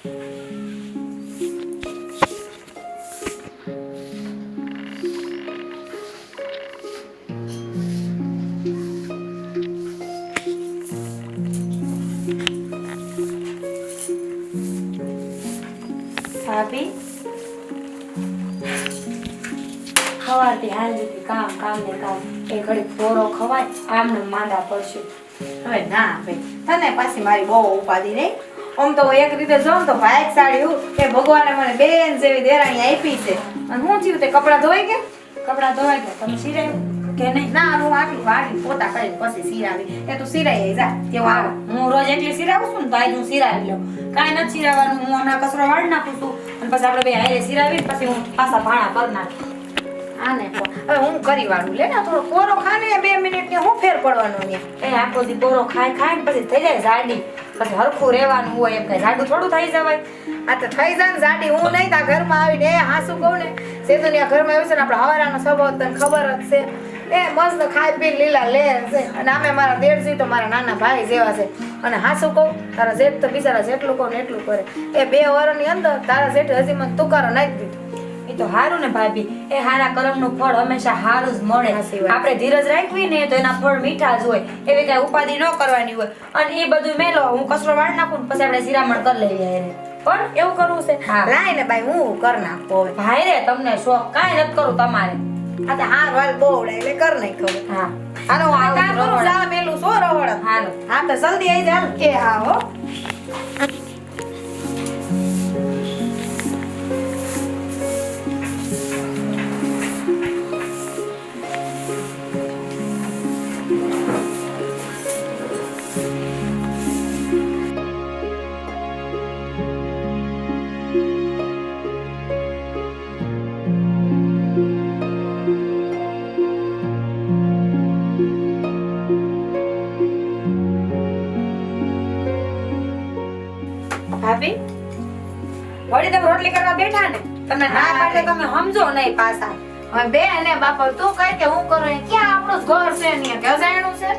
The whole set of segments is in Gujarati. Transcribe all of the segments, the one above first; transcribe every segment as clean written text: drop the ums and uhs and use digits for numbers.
ભાભી ખવાતી હાલતી કામ કામ ને કામ એ ઘડી પોરો ખવાય આમને માંદા પડશે. હવે ના ભાઈ તને પાછી મારી બહુ ઉપાધિ નહીં. આમ તો એક રીતે જોઉં તો ભાઈ સાડી એ ભગવાને મને બેન જેવી દેરાણી આપી છે. અને હું થયું તે કપડાં ધોઈ ગયા? કપડા ધોવાઈ ગયા તમે સિરાયું કે નહીં? ના હું આટલું વાળી પોતા કરી પછી સિરાવી. એ તું સિરાઈ જા તેવું આવે. હું રોજ એકલી સિરાવું છું ને તો આજ હું સિરાવી લઉં. કાંઈ નથી સિરાવાનું, હું હમણાં કચરો વાળી નાખું છું અને પછી આપણે બે હારે સિરાવી પછી હું પાછા ભાણા કરી નાખું. આને હવે હું કરી વાળું લે ને થોડો પોરો ખાને 2 મિનિટ ને હું ફેર પડવાનો ને એ આખો દી પોરો ખાઈ ખાઈને પછી થઈ જાય જાડી, પછી હરખું રહેવાનું હોય એમ કઈ જાડું થોડું થઈ જવાય. આ તો થઈ જાય ને જાડી. હું નહીં તા ઘરમાં આવીને એ હાસું કહું ને સેતુનિયા ઘરમાં આવ્યું છે ને આપણે હવારાનો સ્વભાવ તને ખબર જ છે. એ મસ્ત ખાઈ પી લીલા લે છે. અને આમે મારા દેડજી તો મારા નાના ભાઈ જેવા છે. અને હાસું કહું તારા જેઠ તો બિચારા જેટલું કહું ને એટલું કરે. એ 2 વર્ષની અંદર તારા જેઠ હજી મને તુકારો નાખી દીધો. એ તો હારું ને ભાભી, એ હારા કર્મનું ફળ હંમેશા હારું જ મળે. આપણે ધીરજ રાખવી ને તો એના ફળ મીઠા જ હોય. એવી કઈ ઉપાધિ ન કરવાની હોય. અને એ બધું મેલો હું કચરો વાળી નાખું પછી આપણે શિરામણ કરી લઈએ એને. પણ એવું કરવું છે? લાય ને ભાઈ હું કર નાખો. ભાઈ રે તમને શોખ કાંઈ નથી કરું તમારે. આ તો હાર વાલ બોવડે એટલે કર નાખો. હા હાલો હું કામ કરું જા મેલું સો રવડ. હાલો હા તો જલ્દી આવી જા કે હા હો. ભાભી વળી તમે રોટલી કરવા બેઠા ને તમને ના પાડે તમે સમજો નહીં પાછા. હવે બે અને બાપા તું કહે કે હું કરું એ ક્યાં આપણું ઘર છે ને કે અજાણ્યું છે.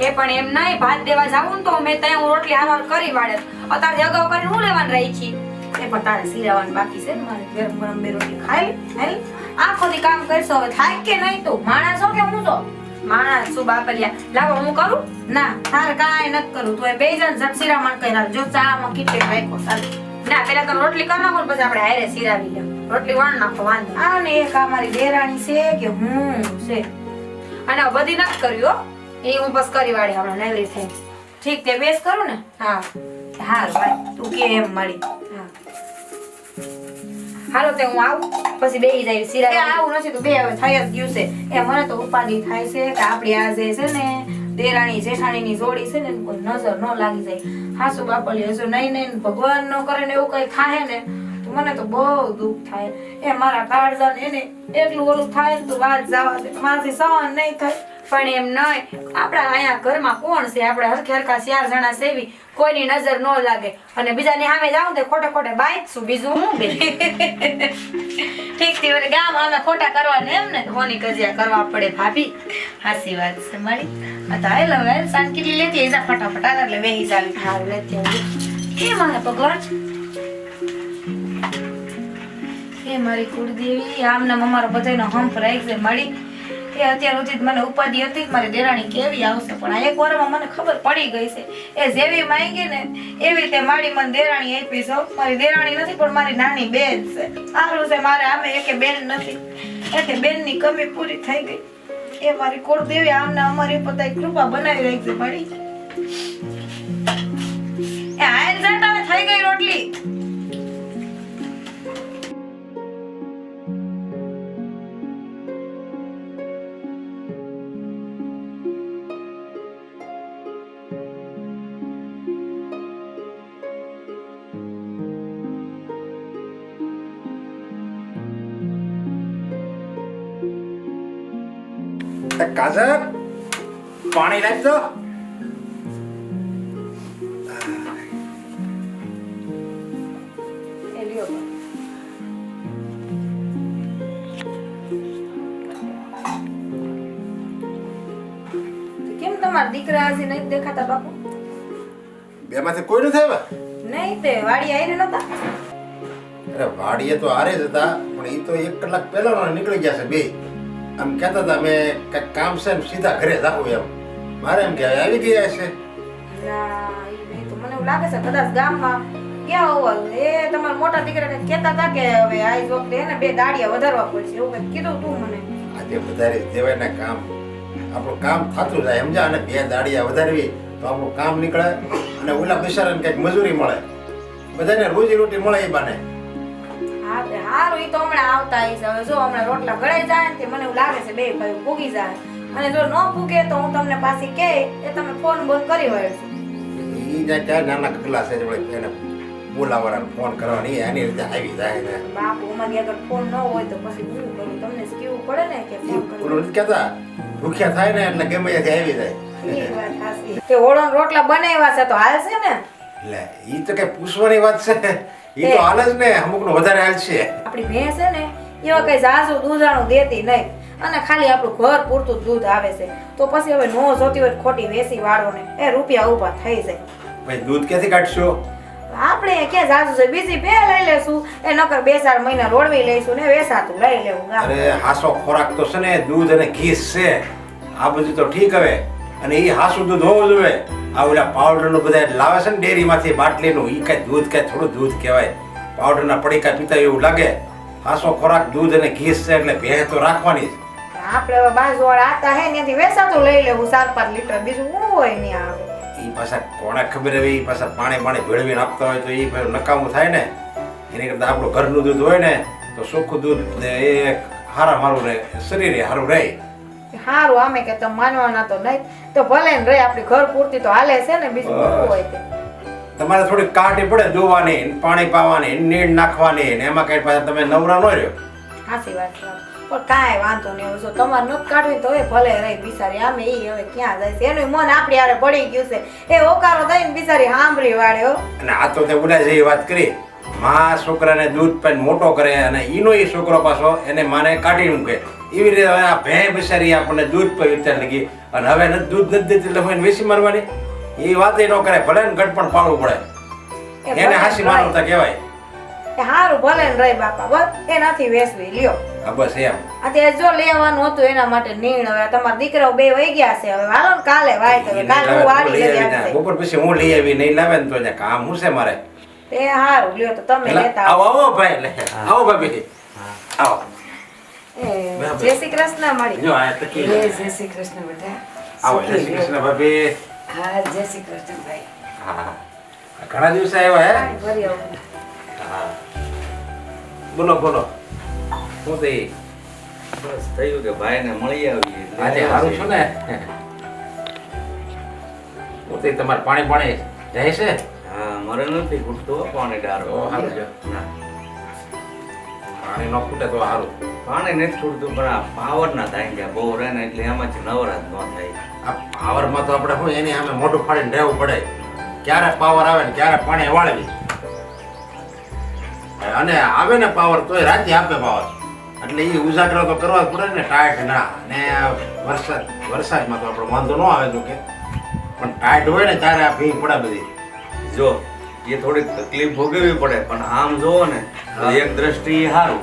એ પણ એમ નહીં, ભાત દેવા જાવું ને તો મેં ત્યાં હું રોટલી હારવાર કરી વાળે અત્યારે અગાઉ કરીને હું લેવાનું રહી છી. એ પણ તારે સિરાવાનું બાકી છે ને મારે ગરમ ગરમ 2 રોટલી ખાઈ લે. આખો દી કામ કરશો હવે થાય કે નહીં? તું માણસ હો કે હું તો માણસ શું બાપલિયા? લાવો હું કરું. ના તારે કાંઈ નથી કરું. તું એ 2 જણ જટ સિરામણ કરી જો ચામાં કીટે રાખ્યો ચાલ. ના પેલા તમે રોટલી કરી નાખો પછી આપણે હારે સિરાવી લે. રોટલી વણ નાખો વાંધો. આ ને એક આ મારી દેરાણી છે કે હું છે અને બધી નથી કર્યું હો. એ હું બસ કરી વાળી હમણાં નેવરી થઈ. ઠીક તે બેસ કરું ને. હા હારું ભાઈ તું કે એમ મળી. હા હાલો તે હું આવું પછી બેહી જાય એ સિરાવી. આવું નથી તું બે હવે થઈ જ ગયું છે. એ મને તો ઉપાધિ થાય છે કે આપણી આ જે છે ને દેરાણી જેઠાણીની જોડી છે ને કોઈ નજર ન લાગી જાય. હાસુ બાપલી હજુ નહીં નહીં ભગવાન ન કરે ને એવું કઈ થાય ને તો મને તો બહુ દુઃખ થાય. એ મારા કાળજા ને એને એટલું ઓલું થાય ને તો વાત જવા દે મારાથી સહન નહીં થાય. પણ એમ નહીં, આપણા અહીંયા ઘરમાં કોણ છે? આપણે હરખે હરખા 4 જણા સેવી, કોઈની નજર ન લાગે અને બીજાની સામે જાઉં તો ખોટે ખોટે બાઈશું. બીજું હું બે ઠીક થી વળી ગામ અમે ખોટા કરવાને એમ ને હોની કજિયા કરવા પડે ભાભી. હાસી વાત છે મારી. આ તો આઈ લવ યાર શાંતિથી લેતી જા ફટાફટ આ એટલે બેહી જાવી. હારું લેતી આવી. કેમ આને ભગવાન? એ મારી કુળદેવી આમને અમારો બધાનો હંપ રાખ છે મળી. એ અત્યાર સુધી મને ઉપાધિ હતી કે મારી દેરાણી કેવી આવશે પણ આ એક વારમાં મને ખબર પડી ગઈ છે. એ જેવી માંગી ને એવી રીતે મારી મને દેરાણી આપી છે. મારી દેરાણી નથી પણ મારી નાની બેન છે. સારું છે મારે આમે એકે બેન નથી એટલે બેનની કમી પૂરી થઈ ગઈ. એ મારી કુળદેવી આમને અમારી ઉપર કૃપા બનાવી રહી છે મળી. એ આયન જાતા થઈ ગઈ રોટલી. કાજલ પાણી લાવજો. કેમ તમારા દીકરા હજી નથી દેખાતા બાપુ? બેમાંથી કોઈ નથી આવ્યા? નહીં તે વાડી આવીને નતા અરે વાડીએ તો હારે જ હતા પણ એ તો 1 કલાક પહેલા નીકળી ગયા છે બે. આમ કહેતા હતા અમે કંઈક કામ છે ને સીધા ઘરે જાવ એમ. મારે એમ કે આવી ગયા છે. ના ઈ નહીં તો મને એવું લાગે છે કદાચ ગામમાં ક્યાં હોવા એ તમારા મોટા દીકરાને કહેતા હતા કે હવે આ વખતે એને 2 દાડિયા વધારવા પડશે એવું કંઈક કીધું તું મને આજે વધારે દેવાય ને કામ આપણું કામ થતું જાય સમજા. અને 2 દાડિયા વધારવી તો આપણું કામ નીકળે અને ઓલા બિચારાને કંઈક મજૂરી મળે, બધાને રોજી રોટી મળે એ બાને. હા તે હારું ઈ તો હમણાં આવતા હશે હવે જો હમણાં રોટલા ગળાઈ જાય ને તે મને એવું લાગે છે 2 ભાઈ પૂગી જાય અને જો ન પૂગે તો હું તમને પાછી કહે એ તમે ફોન બોન કરી વળશો એ જ્યાં ક્યાં નાના કકલા છે એટલે એને બોલાવવાના ફોન કરવાની એની રીતે આવી જાય ને. બાપુ અમારી આગળ ફોન ન હોય તો પછી હું કરું તમને કેવું પડે ને કે ફોન કરો ઓલું નથી કહેતા ભૂખ્યા થાય ને એટલે ગમે ત્યાંથી આવી જાય. ઈ વાત સાચી કે ઓળો રોટલા બનાવ્યા છે તો હાલશે ને એટલે ઈ તો કઈ પૂછવાની વાત છે. ઈ તો હાલ જ ને અમુક નો વધારે હાલ છે. આપણી ભેંસ છે ને એવા કઈ ઝાઝુ દૂધાણું દેતી નહીં અને ખાલી આપણું ઘર પૂરતું જ દૂધ આવે છે તો પછી હવે નો જોતી હોય ખોટી વેસી વાળો ને એ રૂપિયા ઊભા થઈ જાય ભાઈ દૂધ ક્યાંથી કાઢશો? આપણે ક્યાં ઝાઝુ છે બીજી બે લઈ લેશું એ નકર 2-4 મહિના રોડવી લઈશું ને વેસાતું લઈ લેવું ગામ. અરે હાસો ખોરાક તો છે ને દૂધ અને ઘી છે. આ બધું તો ઠીક હવે અને ઈ હાસું દૂધ હોવું જોઈએ. આ ઓલા પાવડર નું બધા લાવે છે ને ડેરી માંથી બાટલીનું ઈ કઈ દૂધ કઈ થોડું દૂધ કહેવાય. પાવડર ના પડીકા પીતા એવું લાગે. હાસો ખોરાક દૂધ અને ઘી છે એટલે ભેંસ તો રાખવાની જ. આપણે હવે બાજુવાળા આતા હે ત્યાંથી વેસાતું લઈ લેવું 4-5 લીટર બીજું શું હોય ને આવે ઈ પાછા કોને ખબર હવે ઈ પાછા પાણી ભેળવીને આપતા હોય તો ઈ ભાઈ નકામું થાય ને. એની કરતા આપણું ઘરનું દૂધ હોય ને તો ચોખ્ખું દૂધ ને એ હારું રહે, શરીરે હારું રહે. હારું આમે કે તમે માનવાના તો નહીં તો ભલે ને રે આપણી ઘર પૂરતી તો હાલે છે ને બીજું શું હોય તે તમારે થોડી કાઢી પડે દોવાની, પાણી પાવાની, નીણ નાખવાની ને એમાં કઈ પાછા તમે નવરા ન રહ્યો. સાચી વાત છે પણ કાંઈ વાંધો નહીં જો તમારે નથી કાઢવી તો એ ભલે રહી બિચારી આમે ઈ હવે ક્યાં જાય છે એનું મન આપણી હારે પડી ગયું છે એ ઓકારો દઈને બિચારી સાંભળી વાળ્યો અને આ તો તે ઉડા જેવી વાત કરી. માં છોકરાને દૂધ પાઈને મોટો કરે અને ઈનો ઈ છોકરો પાછો એને માને કાઢી મૂકે. એવી રીતે હવે આ ભેં બિચારી આપણને દૂધ પર વિચાર લગી અને હવે દૂધ નથી દેતી એટલે હું એને વેસી મારવાની એ વાત ન કરે. ભલે ને ગઢ પણ પાડવું પડે એને હાસી માનવતા કહેવાય. એ હારું ભલે ને રહી બાપા બસ એ નથી વેસવી લ્યો. હા બસ એમ. અત્યારે જો લેવાનું હતું એના માટે નીણ હવે તમારા દીકરાઓ 2 વહી ગયા છે હવે હાલો ને કાલે વાય તો કાલે હું વાડી લઈ આવશે બપોર પછી હું લઈ આવી નહીં લાવે ને તો એને કામ હું છે મારે. એ હારું લ્યો તો તમે લેતા આવો આવો ભાઈ લે આવો ભાભી આવો. જય શ્રી કૃષ્ણ મળી જો આ તકી જય શ્રી કૃષ્ણ બેટા. આવો જય શ્રી કૃષ્ણ ભાભી. હા જય શ્રી કૃષ્ણ ભાઈ. હા ઘણા દિવસે આવ્યા હે. ફરી આવું હા બોલો બોલો શું થઈ? બસ થયું કે ભાઈને મળી આવી આજે સારું છું ને? હું તો તમારે પાણી જાય છે? હા મારે નથી ખૂટતો પાણી ડારો ઓ સારું છે. ના પાણી ન ખૂટે તો સારું. પાણી નથી છૂટતું પણ આ પાવર ના થાય ગયા બહુ રહે ને એટલે એમાંથી નવરાત ન થાય. આ પાવરમાં તો આપણે શું એની સામે મોઢું ફાડીને રહેવું પડે. ક્યારે પાવર આવે ને ક્યારે પાણી વાળવી. અને આવે ને પાવર તોય રાતે આપે પાવર એટલે એ ઉજાગરો તો કરવા જ પડે ને. ટાઈટ ના ને વરસાદમાં તો આપણો વાંધો ન આવે જો કે પણ ટાઈટ હોય ને ત્યારે આ ભીંગ પડે બધી. જો એ થોડીક તકલીફ ભોગવવી પડે પણ આમ જોવો ને તો એક દ્રષ્ટિ સારું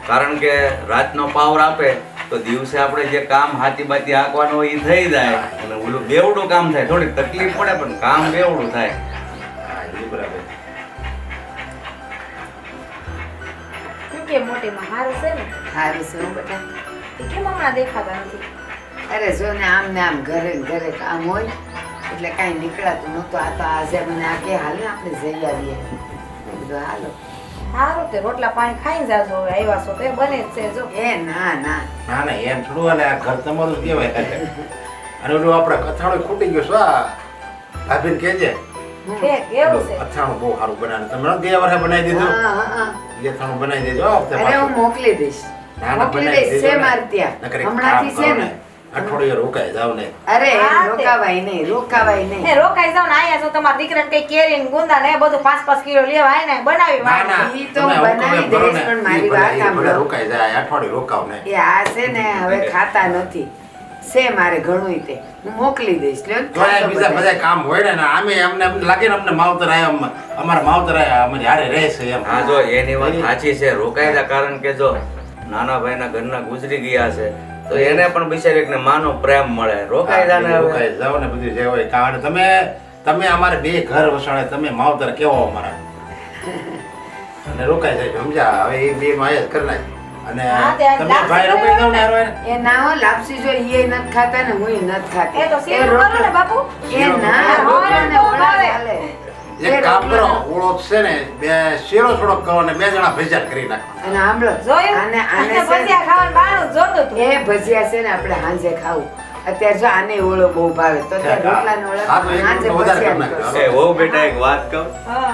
કારણ કે રાતનો પાવર આપે તો દિવસે આપણે જે કામ હાથી બાતી હાંકવાનું હોય એ થઈ જાય અને ઓલું બેવડું કામ થાય. થોડીક તકલીફ પડે પણ કામ બેવડું થાય. હા એ બરાબર. શું કે મોટીમાં હારું છે ને સારું છે હો બેટા. એ કેમ હમણાં દેખાતા નથી? અરે જો ને આમ ઘરે ને ઘરે કામ હોય એટલે કાંઈ નીકળાતું નહોતું. આ તો આજે મને આ કે હાલે આપણે જઈ આવીએ. મેં કીધું હાલો. હારું તે રોટલા પાણી ખાઈને જાજો હવે આવ્યા છો તો એ બને જ છે જો એ ના ના ના ના એમ થોડું હાલે. આ ઘર તમારું જ કહેવાય. અને ઓલું આપણે કથાણું ખૂટી ગયું શું? આ ભાભીને કહેજે કે કેવું છે અથાણું બહુ સારું બનાવે. તમે ગયા વર્ષે બનાવી દીધું. હા હા એ અથાણું બનાવી દેજો આ વખતે અરે પાછું. હું મોકલી દઈશ ના, ના, મોકલી બનાવી દઈશ દેજો છે ને. મારે ત્યાં નકર એક હમણાંથી કામ છે કરો ને ને. અઠવાડિયે રોકાઈ જાવ ને. અરે હા, તે. રોકાવાય નહીં રોકાવાય નહીં એ રોકાઈ જાવ ને આયા છો તમારા દીકરાને કઈ કેરી ને ગુંદા ને એ બધું 5-5 કિલો લેવા આય ને બનાવી ના વાળી. ના ઈ તો તમે હું હુકમે બનાવી ભરો દઈશ, ને. પણ મારી ઈ ભલે- વાત ઈ સાંભળો. ભલે રોકાઈ જાય અઠવાડિયે રોકાવ ને. એ આ છે ને હવે ખાતા નથી છે મારે ઘણું તે હું મોકલી દઈશ લ્યો ને, તો એ ખાશો બીજા બધા. બધા કામ હોય ને આમે અમને એમ લાગે ને અમને માવતર આવ્યા અમારા માવતર આવ્યા અમારી હારે રહે છે એમ. હા જો એની વાત સાચી છે રોકાયલા, કારણ કે જો નાના ભાઈના ઘરના ગુજરી ગયા છે તો એને પણ બિચારીને માનો પ્રેમ મળે. રોકાયલા ને હવે રોકાઈ જાઓ ને બધું જે હોય કારણ તમે અમારે બે ઘર વસાડે તમે માવતર કેવો અમારા અને રોકાઈ જાય સમજ્યા. હવે એ બે માં જ કરી નાખ અને હા, ત્યાં તમે લાપસી ભાઈ રોકાઈ જાઓ ને હારો એને. એ ના હો લાપસી જો ઈ નથી ખાતા ને હું નથી ખાતી. એ તો એ શીરો કરો ને બાપુ. એ ના રોટલા ને ઓળા ચાલે. એક કામ કરો ઓળો છે ને બે શીરો થોડોક કરો ને બે જણા ભેજાર કરી નાખો. અને આંબળો જોયું? આને અને છે ને, ભજીયા ખાવાનું બહારનું જ જોતું હતું. એ ભજીયા છે ને આપણે હાંજે ખાવું. અત્યારે જો આને ઓળો બહુ ભાવે તો અત્યારે રોટલા ને હા, તો એક હાંજે રોટલો વધારે કરી ભજીયા નાખજો. કરશું. એ વહુ બેટા એક વાત કહું, હા.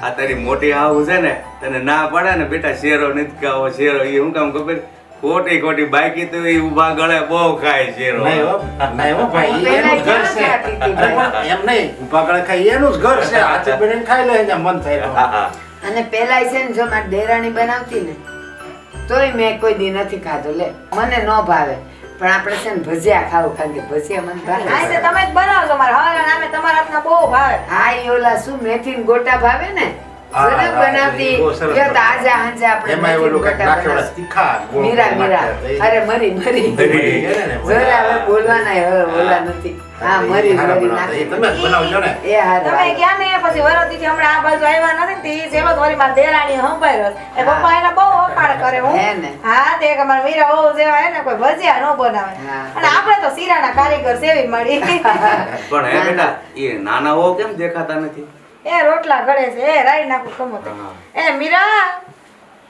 આ તારી મોટી હાહુ છે ને તને ના પડે ને બેટા શેરો નથી ખાવો શેરો, એ હું કામ ખબર ખોટી ખોટી બાકી તો એ ઊભા ગળે બહુ ખાય શેરો. નહીં હો ભાઈ ઈ એનું જ ઘર છે. અરે પણ એમ નહીં ઊભા ગળે ખાય એનું જ ઘર છે. હાથે પડીને ખાઈ લે જ્યાં મન થાય તો. હા, હા. અને પેલા છે ને જો મારી દેરાણી બનાવતી ને તોય મેં કોઈ દી નથી ખાધો લે મને ન ભાવે પણ આપણે છે ને ભજીયા ખાવું કારણ કે ભજીયા મને ભાવે હા, તે તમે જ બનાવજો મારા હવે નામે તમારા હાથના બહુ ભાવે. હા ઈ ઓલા શું મેથી ને ગોટા ભાવે ને હા, સરસ હા, બનાવતી ઈ બહુ સરસ જો તો બનાવે. આજે હાંજે આપણે એમાં મેથી ઓલું ને કંઈક ગોટા નાખે ઓલા બનાવશું. તીખા ગોળ મીરા મીરા નાખે. અરે મરી મરી મરી ગયા ને, જોરા હવે બોલવાના હવે ઓલા નથી હા મરી હારા મરી બનાવતા. નાખી એ તમે જ બનાવજો ને. એ હારા તમે ગયા ને પછી વરદીથી હમણાં આ બાજુ આવ્યા નથી ને તે જેલો તો વળી મારા દેરાણીએ સંભાળ્યો. એ પપ્પા એને બહુ વખાણ કરે હું. હે ને? હા, તે કે મારા વીરા વહુ જેવા હે ને કોઈ ભજીયા ન બનાવે. હા. અને આપણે તો શીરાના કારીગર સેવી મળી. પણ હે બેટા એ નાના હો કેમ દેખાતા નથી? એ રોટલા ઘડે છે એ રાઈ નાખું કમો તે. એ મીરા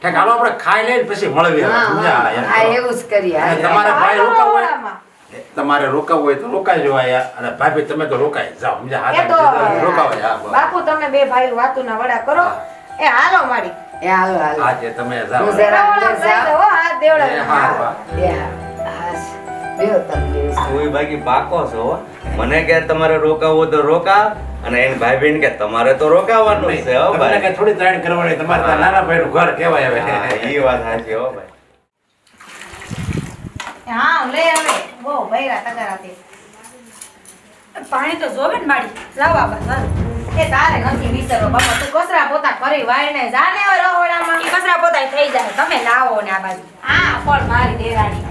ઠીક, હાલો આપણે ખાઈ લઈને પછી મળવી હવે. સમજ્યા? એમ હા કરો. એવું જ કરીએ અને હાલે. તમારે ભાઈ રોકાવું હોય ઓળામાં. તમારે રોકાવું હોય તો રોકાઈ જવા યાર અને ભાભી તમે તો રોકાઈ જાઓ સમજ્યા? એ તો હાથ રોકાવાય હા બસ. બાપુ તમે બે ભાઈ વાતુના વડા કરો. એ હાલો મારી. એ હાલો હાલો આજે તમે જાઓ. હું જરા અંદર ઓળો જાઉં. હો હાથ એ દેવડા. હા, હા. એ હા બેહો તમે બેહો. તું બાકી પાકો છો હો. મને કે તમારે રોકાવું તો રોકાવ અને એની ભાઈ કે તમારે તો રોકાવાનું જ છે હો તમને ભાઈ. કઈ થોડી ત્રણ કરવાની તમારે ત્યાં નાના ભાઈનું ઘર કહેવાય હવે. હા, ઈ વાત સાચી હો ભાઈ. હા લે હવે બહુ ભૈરા તગારાથી. પાણી તો જોવે ને માડી જાવ આ બસ એ તારે નથી વિચારો બાપા તું કચરા પોતા કરી વાળને જાને હવે રહોડામાં. ઈ કચરા પોતા થઈ જાય તમે લાવો ને આ બાજુ હા પણ મારી દેરાણી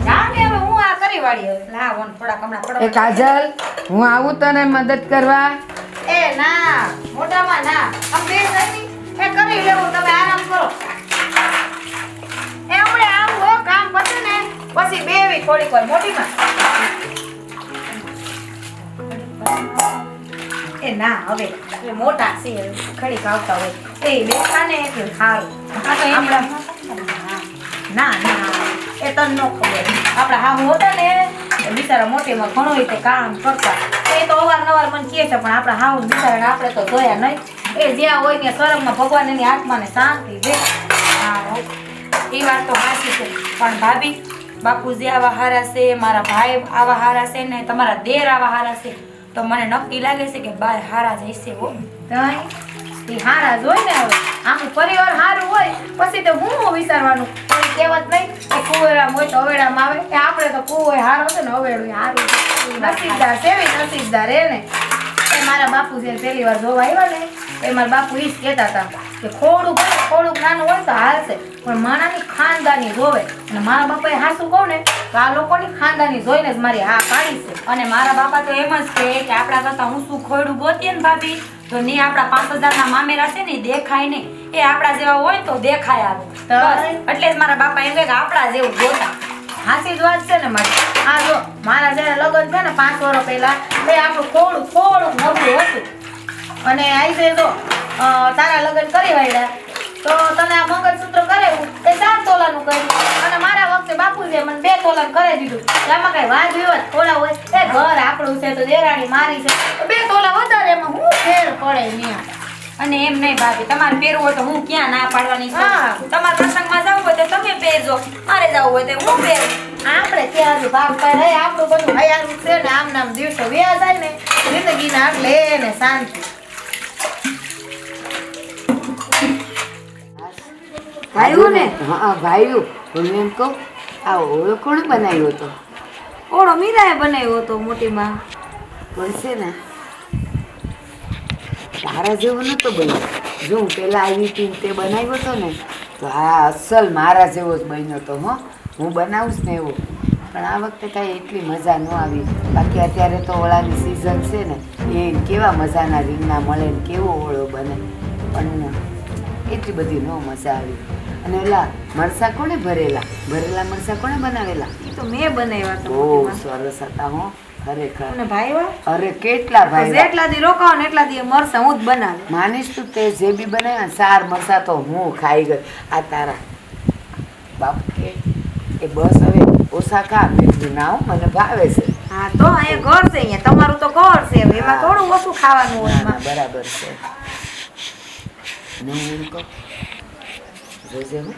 જાને હવે હું આ કરી વાળી હવે. લાવો ને થોડા કમણા એ પડો કાજલ હું આવું તને મદદ કરવા એ ના મોટામાં ના આમ બે જઈ એ કરી લેવું તમે આરામ કરો. એ હમણે આવું હો કામ પતે ને પછી બેવી થોડીક વાર મોટીમાં. એ ના હવે એ મોટા છે ખડીક આવતા હોય એ બેઠા ને એટલે સારું. આ તો એની ના ના એ તને ન ખબર આપણા હાહુ હતા ને એ બિચારા મોટીમાં ઘણું રીતે કામ કરતા એ તો અવારનવાર મને કહે છે પણ આપણા હાહુ બિચારા આપણે તો જોયા નહીં. એ જ્યાં હોય ને સ્વર્ગમાં ભગવાન એની આત્માને શાંતિ દે. હા એ વાત તો સાચી છે પણ ભાભી બાપુજી આવા હારા છે મારા ભાઈ આવા હારા છે ને તમારા દેર આવા હારા છે તો મને નક્કી લાગે છે કે બાય હારા જ હશે હો. એ હારા જોઈ ને હવે આખું પરિવાર હારું હોય પછી તો હું વિચારવાનું કોઈ કહેવત નહીં કે કુવેરામ હોય તો અવેડામાં આવે એ આપણે તો કુવો હારો છે ને અવેડું હારું નસીબદાર સેવી નસીબદાર એને એ મારા બાપુ જે પહેલી વાર જોવા આવ્યા ને એ મારા બાપુ ઈ જ કહેતા હતા કે થોડુંક નાનું હોય તો હાલશે પણ માણાની ખાનદાની જોવે અને મારા બાપાએ હાસું કહું ને તો આ લોકોની ખાનદાની જોઈને જ મારી હા પાડી છે. અને મારા બાપા તો એમ જ કહે કે આપણા કરતા હું શું ખોયડું ગોતીએ ને ભાભી તો ને આપણા 5000 ના મામેરા છે ને ઈ દેખાય ને એ આપણા જેવા હોય તો દેખાય આવે બસ એટલે જ મારા બાપા એમ કહે કે આપણા જેવું ગોતા. હાસી જ વાત છે ને મારી. આ જો મારા જ્યારે લગ્ન છે ને 5 વર્ષ પહેલા તે આપણું થોડુંક નબળું હતું અને આઈ જો તારા લગ્ન કરી વાળ્યા તો તને આ મંગળસૂત્ર કરાવ્યું એ 7 તોલાનું કર્યું અને મારા વખતે બાપુજીએ મને 2 તોલાનું કરાવી દીધું. એમાં કઈ વાદ વિવાદ થોડા હોય એ ઘર આપણું છે તો દેરાણી મારી છે 2 તોલા વધારે એમાં હું ફેર પડે ન્યા. અને એમ નહીં ભાભી તમારે પહેરવું હોય તો હું ક્યાં ના પાડવાની છું. હા. તમારે પ્રસંગમાં જવું હોય તો તમે પહેરજો મારે જવું હોય તો હું પહેરું. આપણે ત્યાં હજુ ભાગ પર રહે આપણું બધું હયારું છે ને આમ નામ દિવસો વ્યા જાય ને જિંદગીના એટલે એને શાંતિ. ભાઈઓ ને હા ભાઈઓ હું એમ કહું આ ઓળો કોણ બનાવ્યો હતો ઓળો મીરાએ બનાવ્યો હતો મોટી માં. પણ છે ને તારા જેવો નતો બન્યો. જો હું પેલા આવી હતી ને તે બનાવ્યો હતો ને તો હા અસલ મારા જેવો જ બન્યો હતો. હો હું બનાવું જ ને એવો. પણ આ વખતે કાંઈ એટલી મજા ન આવી. બાકી અત્યારે તો ઓળાની સિઝન છે ને એ કેવા મજાના રીંગણા મળે ને કેવો ઓળો બને. પણ એટલી બધી ન મજા આવી. અને ઓલા મરચાં કોણે ભરેલા મરચાં કોણે બનાવેલા? એ તો મેં બનાવ્યા હતા બહુ મોટી માં. સરસ હતા હો ખરેખર. અને ભાઈવા અરે કેટલા ભાઈ જેટલા દી રોકાવો ને એટલા દી મરસા હું જ બનાવું. માનીશ તું તે જે બી બનાવ્યા ને, ચાર મરસા તો હું ખાઈ ગઈ. આ તારા બાપુ કે એ બસ હવે ઓછા ખા. મેં કીધું ના હો, મને ભાવે છે. હા તો અહીંયા ઘર છે, અહીંયા તમારું તો ઘર છે, હવે એમાં થોડું ઓછું ખાવાનું હોય ના, ના, એમાં. બરાબર છે. ને હું એમ કહું જોજે હું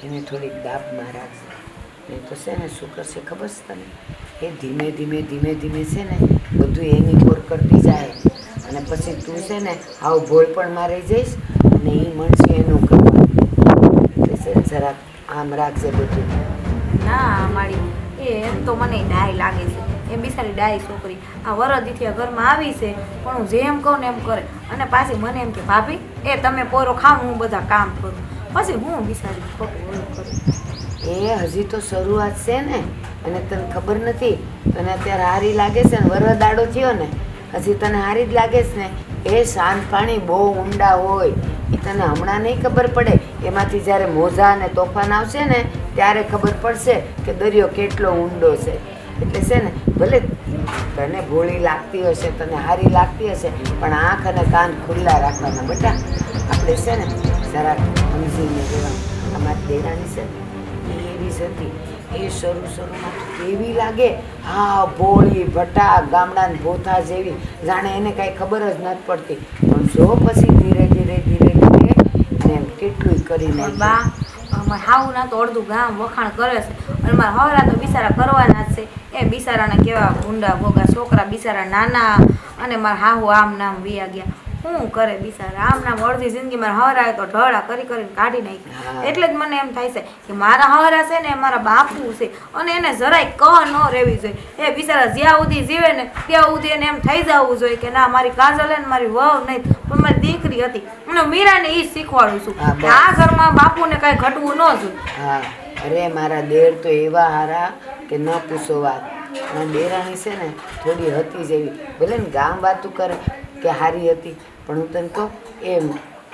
એને થોડીક દાબમાં રાખજે. નહીં તો છે ને શું કરશે ખબર છે તને? એ ધીમે ધીમે છે ને બધું એની કોર કરતી જાય. અને પછી તું છે ને આવું ભોળ પણ મારી જઈશ અને એ મળશે એનું કરવાનું. એટલે છે ને જરાક આમ રાખજે બધું. ના મારી એ એમ તો મને ડાય લાગે છે. એ બિચારી ડાય છોકરી આ વરદીથી આ ઘરમાં આવી છે, પણ હું જેમ કહું ને એમ કરે. અને પાછી મને એમ કે ભાભી એ તમે પોરો ખાવ, હું બધા કામ કરું. પછી હું બિચારી ખોટું ઓલું કરું. એ હજી તો શરૂઆત છે ને, અને તને ખબર નથી. તને અત્યારે હારી લાગે છે ને, વરદાડો થયો ને હજી તને હારી જ લાગે છે ને. એ શાંત પાણી બહુ ઊંડા હોય, એ તને હમણાં નહીં ખબર પડે. એમાંથી જ્યારે મોજા અને તોફાન આવશે ને ત્યારે ખબર પડશે કે દરિયો કેટલો ઊંડો છે. એટલે છે ને ભલે તને ભોળી લાગતી હશે, તને હારી લાગતી હશે, પણ આંખ અને કાન ખુલ્લા રાખવાના બેટા. આપણે છે ને જરાક સમજીને રહેવાનું. અમારી દેરાણી છે ને એ એવી જ હતી. એ શરૂમાં કેવી લાગે, હા ભોળી ભટા ગામડાની ભોથા જેવી, જાણે એને કાંઈ ખબર જ નથી પડતી. પણ જો પછી ધીરે ને એમ કેટલું કરીને પણ બા અમારે હાવું ના તો અડધું ગામ વખાણ કરે છે, અને મારા હવરા તો બિચારા કરવાના જ છે. એ બિચારાના કેવા ઊંડા ભોગા છોકરા, બિચારા નાના, અને મારા હાહુ આમ નામ વિયા ગયા. શું કરે બિચારા આમ નામ અડધી જિંદગી મારા હવરાએ તો ઢળા કરીને કાઢી નાખી. હા. એટલે જ મને એમ થાય છે કે મારા હવરા છે ને એ મારા બાપુ છે, અને એને જરાય ક ન રહેવી જોઈએ. એ બિચારા જ્યાં સુધી જીવે ને ત્યાં સુધી એને એમ થઈ જવું જોઈએ કે ના મારી કાજલ ને મારી વહુ નહીં, પણ મારી દીકરી હતી. અને મીરાને એ જ શીખવાડું છું હા, કે આ ઘરમાં બાપુને કાંઈ ઘટવું ન જોઈએ. હા અરે મારા દેર તો એવા હારા કે ન પૂછો વાત. મારી દેરાણી છે ને થોડી હતી જેવી, ભલે ને ગામ વાતું કરે કે હારી હતી, પણ હું તને કહું એ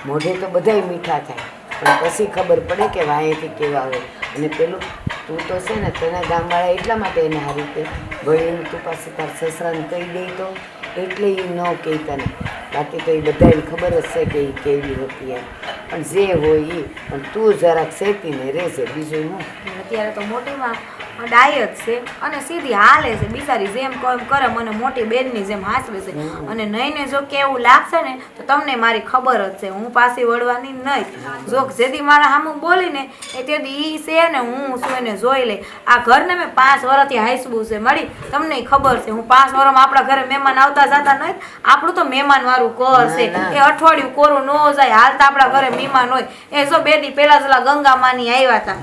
મોઢે તો બધાય મીઠા થાય, પણ પછી ખબર પડે કે વાંયેથી કેવા હોય. અને પેલું તું તો છે ને તને ગામવાળા એટલા માટે એને હારી કે ભણીને તું પાછી તાર સસરાને કહી દઈ તો એટલે એ ન કહે તને. બાકી તો એ બધાને ખબર જ છે કે એ કેવી હતી એમ. પણ જે હોય એ, પણ તું જરાક સેતીને રહેશે, બીજું હું. અત્યારે તો મોટીમાં ડાય જ છે, અને સીધી હાલે છે બિચારી, જેમ કહો એમ કરે. મને મોટી બેનની જેમ હાચવે છે. અને નહીં જો કે એવું લાગશે ને તો તમને મારી ખબર જ છે, હું પાછી વળવાની નહીં. જો જેથી મારા સામું બોલીને એ તેથી ઈ છે ને હું શું એને જોઈ લે. આ ઘરને મેં 5 વર્ષથી હાંસવું છે મળી, તમને ખબર છે. હું 5 વર્ષમાં આપણા ઘરે મહેમાન આવતા જતા નહીં. આપણું તો મહેમાન વાળું ઘર છે. ના, ના. એ અઠવાડિયું કોરું ન જાય, હાલતા આપણા ઘરે મહેમાન હોય. એ જો 2 દી પહેલા જ ઓલા ગંગામાની આવ્યા હતા,